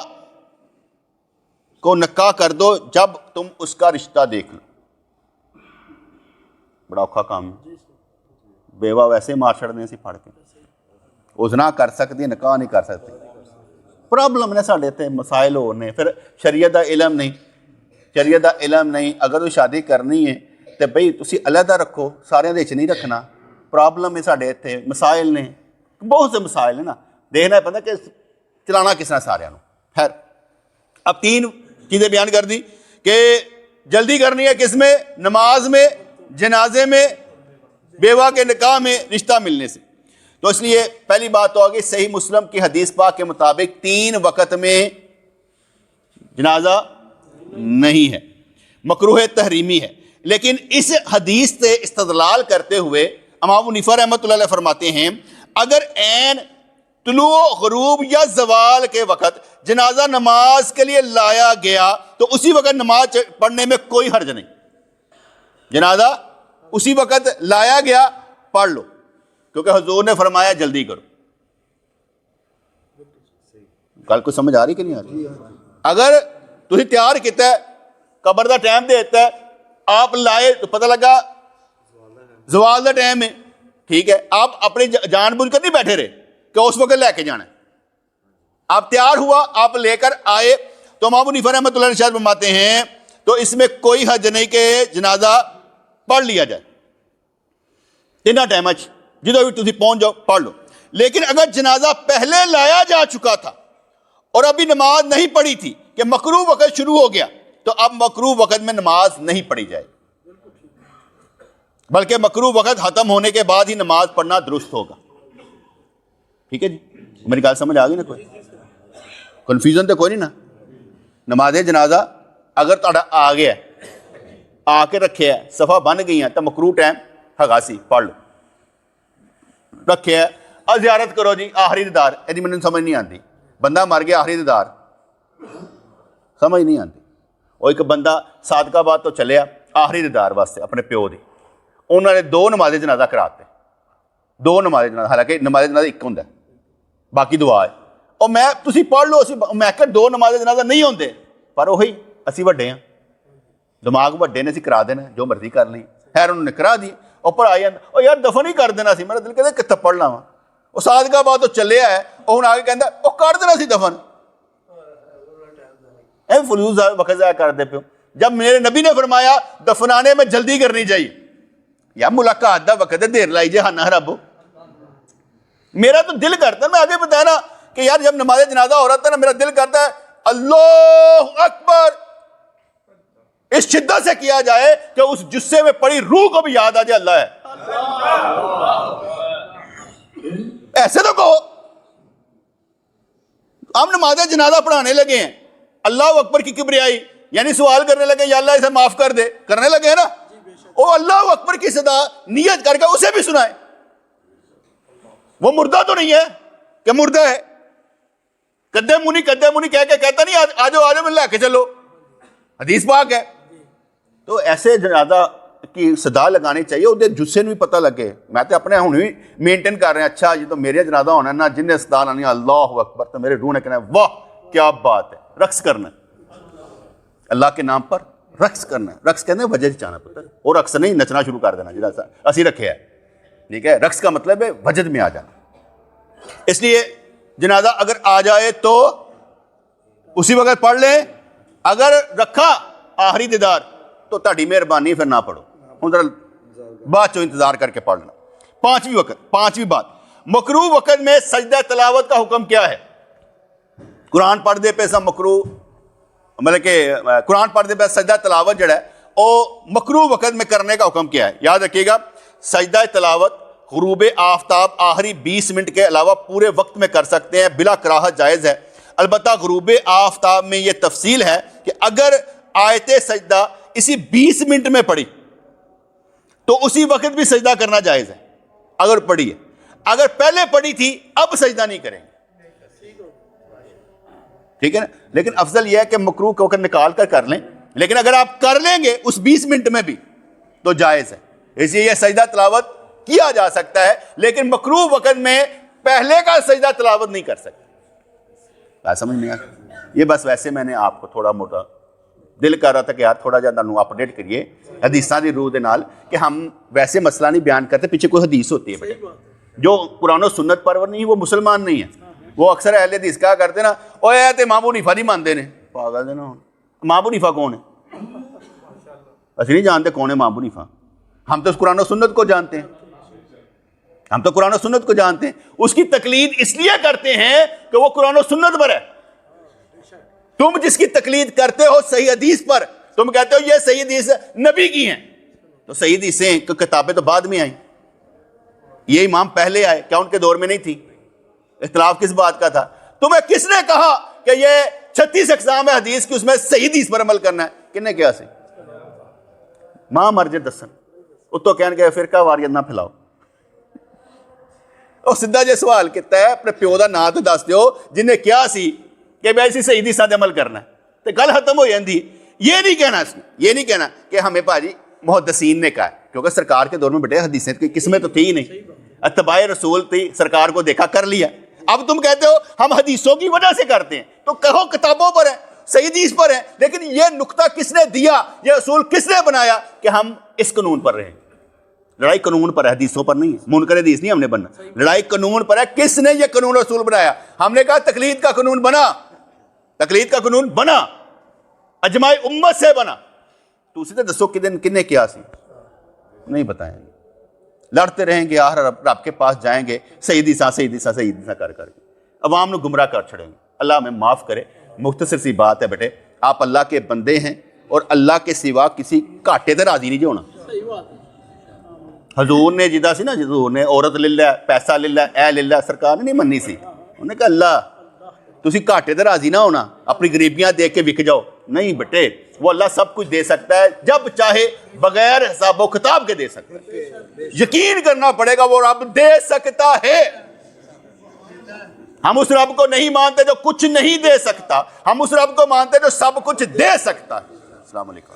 کو نکاح کر دو جب تم اس کا رشتہ دیکھ لو۔ بڑا اوکھا کام ہے، بیوہ ویسے مار چھڑنے سی پھڑ کے، ازنا کر سکتی نکاح نہیں کر سکتی، پرابلم نے ساڈے تے مسائل ہو نے، پھر شریعت دا علم نہیں، شریعت دا علم نہیں، اگر تو شادی کرنی ہے تو بھئی تسی علیحدہ رکھو، سارے دے نہیں رکھنا، پرابلم ہے ساڈے تے مسائل نے، بہت سے مسائل ہیں نا، دیکھنا پتا کہ چلانا کس طرح سارے نو۔ خیر اب 3 چیزیں بیان کر دی کہ جلدی کرنی ہے کس میں؟ نماز میں، جنازے میں، بیوہ کے نکاح میں، رشتہ ملنے سے۔ تو اس لیے پہلی بات تو آگئی صحیح مسلم کی حدیث پاک کے مطابق 3 وقت میں جنازہ نہیں ہے، مکروہ تحریمی ہے۔ لیکن اس حدیث سے استدلال کرتے ہوئے امام حنیفہ رحمۃ اللہ علیہ فرماتے ہیں اگر عین طلوع غروب یا زوال کے وقت جنازہ نماز کے لیے لایا گیا تو اسی وقت نماز پڑھنے میں کوئی حرج نہیں، جنازہ اسی وقت لایا گیا پڑھ لو، کیونکہ حضور نے فرمایا جلدی کرو۔ گل کو سمجھ آ رہی کہ نہیں آ رہی؟ اگر تھی تیار کیتا ہے، قبر دا ٹائم دیتا ہے، آپ لائے تو پتہ لگا زوال دا ٹائم ہے، ٹھیک ہے، آپ اپنی جان بوجھ کر نہیں بیٹھے رہے کہ اس وقت لے کے جانا ہے، آپ تیار ہوا، آپ لے کر آئے، تو امام حنیفہ رحمۃ اللہ علیہ فرماتے ہیں تو اس میں کوئی حرج نہیں کہ جنازہ پڑھ لیا جائے، تینوں ٹائم جدو بھی تھی پہنچ جاؤ پڑھ لو۔ لیکن اگر جنازہ پہلے لایا جا چکا تھا اور ابھی نماز نہیں پڑھی تھی کہ مکروہ وقت شروع ہو گیا تو اب مکروہ وقت میں نماز نہیں پڑھی جائے، بلکہ مکروہ وقت ختم ہونے کے بعد ہی نماز پڑھنا درست ہوگا۔ ٹھیک ہے جی، میری گل سمجھ آ گئی نا؟ کوئی کنفیوژن تو کوئی نہیں نا؟ نماز جنازہ اگر تہاڈا آ گیا آ کے رکھے ہے، صفحہ بن گئی ہیں تو مکروہ ٹائم ہگا سی پڑھ لو، رکھے ہے زیارت کرو جی آخری دیدار، یہ مجھے سمجھ نہیں آتی، بندہ مر گیا آخری دیدار سمجھ نہیں آتی، وہ ایک بندہ صادقاباد تو چلیا آخری دیدار واسطے اپنے پیو دی، انہوں نے 2 نماز جنازہ کراتے، 2 نماز جنازہ، حالانکہ نماز جنازہ ایک ہوں باقی دعا ہے، اور میں تسی پڑھ لو، میں کہ 2 نماز جنازہ نہیں ہوندے، پر وہی اسی وڈے ہیں، دماغ وڈے نے، اسی کرا دینا جو مرضی کر لیں، خیر انہوں نے کرا دی، اور پڑھائی جاتا، اور یار دفن ہی کر دینا سی، میرا دل کہتا کتنا پڑھنا وا، وہ صادقاباد تو چلیا ہے، اور ہوں آگے کہتا وہ کر دینا سی دفن، اے فلوس وقت ضائع کر دے پہ، جب میرے نبی نے فرمایا دفنانے میں جلدی کرنی چاہیے، یا ملاقات دا وقت ہے دیر لائی جے ہانا رب، میرا تو دل کرتا ہے، میں آگے بتایا نا کہ یار جب نماز جنازہ ہو رہا تھا نا، میرا دل کرتا ہے اللہ اکبر اس شدت سے کیا جائے کہ اس جثے میں پڑی روح کو بھی یاد آ جائے اللہ ہے، ایسے تو کہو، ہم نماز جنازہ پڑھانے لگے ہیں، اللہ اکبر کی کبریائی، یعنی سوال کرنے لگے یا اللہ اسے معاف کر دے، کرنے لگے ہیں نا، او اللہ اکبر کی صدا نیت کر کے اسے بھی سنائے، وہ مردہ تو نہیں ہے کہ مردہ ہے، کدے منی کہہ کے کہتا نہیں آجو میں لے کے چلو، حدیث پاک ہے، تو ایسے جنازہ کی صدا لگانی چاہیے، وہ جسے بھی پتہ لگے، میں تو اپنے ہوں بھی مینٹین کر رہے ہیں، اچھا یہ تو میرے جنازہ ہونا ہے نا، جن نے صدا لانی اللہ اکبر، تو میرے روح نے کہنا ہے واہ کیا بات ہے، رقص کرنا ہے اللہ کے نام پر، رقص کرنا ہے، رقص کہتے ہیں وجہ چاہنا پتہ ہے، اور رقص نہیں نچنا شروع کر دینا جیسا اسی رکھے ہے، ٹھیک ہے، رقص کا مطلب ہے وجد میں آ جانا، اس لیے جنازہ اگر آ جائے تو اسی وقت پڑھ لیں، اگر رکھا آخری دیدار تو تہاڈی مہربانی پھر نہ پڑھو، ہوں ذرا بعد چو انتظار کر کے پڑھ لینا۔ پانچویں بات، مکروہ وقت میں سجدہ تلاوت کا حکم کیا ہے؟ قرآن پڑھتے پہ سب مکروہ، مطلب کہ قرآن پڑھتے پہ سجدہ تلاوت جڑا ہے وہ مکروہ وقت میں کرنے کا حکم کیا ہے؟ یاد رکھیے گا، سجدہ تلاوت غروب آفتاب آخری 20 منٹ کے علاوہ پورے وقت میں کر سکتے ہیں، بلا کراہت جائز ہے، البتہ غروب آفتاب میں یہ تفصیل ہے کہ اگر آیت سجدہ اسی 20 منٹ میں پڑھی تو اسی وقت بھی سجدہ کرنا جائز ہے، اگر پڑھی ہے، اگر پہلے پڑھی تھی اب سجدہ نہیں کریں گے، ٹھیک ہے نا، لیکن افضل یہ ہے کہ مکروہ کو نکال کر لیں، لیکن اگر آپ کر لیں گے اس 20 منٹ میں بھی تو جائز ہے، اس لیے یہ سجدہ تلاوت کیا جا سکتا ہے، لیکن مکروہ وقت میں پہلے کا سجدہ تلاوت نہیں کر سکتے، بات سمجھ نہیں آیا؟ یہ بس ویسے میں نے آپ کو تھوڑا موٹا دل کر رہا تھا کہ یار تھوڑا جہاں تانوں اپڈیٹ کریے حدیثاں دی روح دے نال، کہ ہم ویسے مسئلہ نہیں بیان کرتے، پیچھے کوئی حدیث ہوتی ہے بیٹے، جو قرآن و سنت پرور نہیں وہ مسلمان نہیں ہے، وہ اکثر اہل حدیث کہا کرتے نا اوے اے تے امام ابو حنیفہ نہیں مانتے نے، پاگل دے نا، امام ابو حنیفہ کون ہے؟ اسی نہیں جانتے کون ہے امام ابو حنیفہ، ہم تو قرآن و سنت کو جانتے ہیں، ہم تو قرآن و سنت کو جانتے ہیں، اس کی تقلید اس لیے کرتے ہیں کہ وہ قرآن و سنت پر ہے، تم جس کی تقلید کرتے ہو صحیح حدیث پر، تم کہتے ہو یہ صحیح حدیث نبی کی ہیں، تو صحیح حدیثیں کتابیں تو بعد میں آئیں، یہ امام پہلے آئے، کیا ان کے دور میں نہیں تھی؟ اختلاف کس بات کا تھا؟ تمہیں کس نے کہا کہ یہ 36 اقسام ہے حدیث کی، اس میں صحیح حدیث پر عمل کرنا ہے؟ کن نے کیا سی؟ ماں مرجع دسن، وہ تو کہنے کہ فرقہ واریت نہ پھیلاؤ، اور سدھا جے سوال کیتا ہے اپنے پیو دا نام تو دس دیو جن نے کیا سی کہ ویسی صحیح حدیثاں تے عمل کرنا ہے، تو گل ختم ہو جاندی۔ یہ نہیں کہنا اس نے، یہ نہیں کہنا کہ ہمیں بھاجی محدثین نے کہا ہے، کیونکہ سرکار کے دور میں بیٹے حدیثیں کی قسمیں تو تھی ہی نہیں، اتباع رسول تھی، سرکار کو دیکھا کر لیا، اب تم کہتے ہو ہم حدیثوں کی وجہ سے کرتے ہیں، تو کہو کتابوں پر ہے، صحیح حدیث پر ہے، لیکن یہ نقطہ کس نے دیا، یہ اصول کس نے بنایا کہ ہم اس قانون پر رہیں؟ لڑائی قانون پر ہے، حدیثوں پر نہیں ہے، منکر حدیث نہیں ہم نے بننا، لڑائی قانون پر ہے، کس نے یہ قانون اصول بنایا؟ ہم نے کہا تقلید کا قانون بنا، تقلید کا قانون بنا، اجماع امت سے بنا، تو اسی طرح دسو کن نے کیا سی؟ نہیں بتائیں گے، لڑتے رہیں گے، آخر رب کے پاس جائیں گے، صحیح حدیثاں کر کے عوام نے گمراہ کر چھڑیں گے۔ اللہ ہمیں معاف کرے۔ مختصر سی بات ہے بیٹے، آپ اللہ کے بندے ہیں اور اللہ کے سوا کسی گھاٹے تے راضی نہیں جو ہونا۔ حضور نے جدا سی نا، حضور نے عورت لے لیا، پیسہ لے لیا، اے لے لیا، سرکار نے نہیں مننی سی، انہوں نے کہا اللہ تسی گھاٹے تے راضی نہ ہونا، اپنی غریبیاں دیکھ کے وک جاؤ، نہیں بیٹے، وہ اللہ سب کچھ دے سکتا ہے، جب چاہے بغیر حساب و کتاب کے دے سکتا ہے، یقین کرنا پڑے گا وہ رب دے سکتا ہے۔ ہم اس رب کو نہیں مانتے جو کچھ نہیں دے سکتا، ہم اس رب کو مانتے جو سب کچھ دے سکتا ہے۔ السلام علیکم.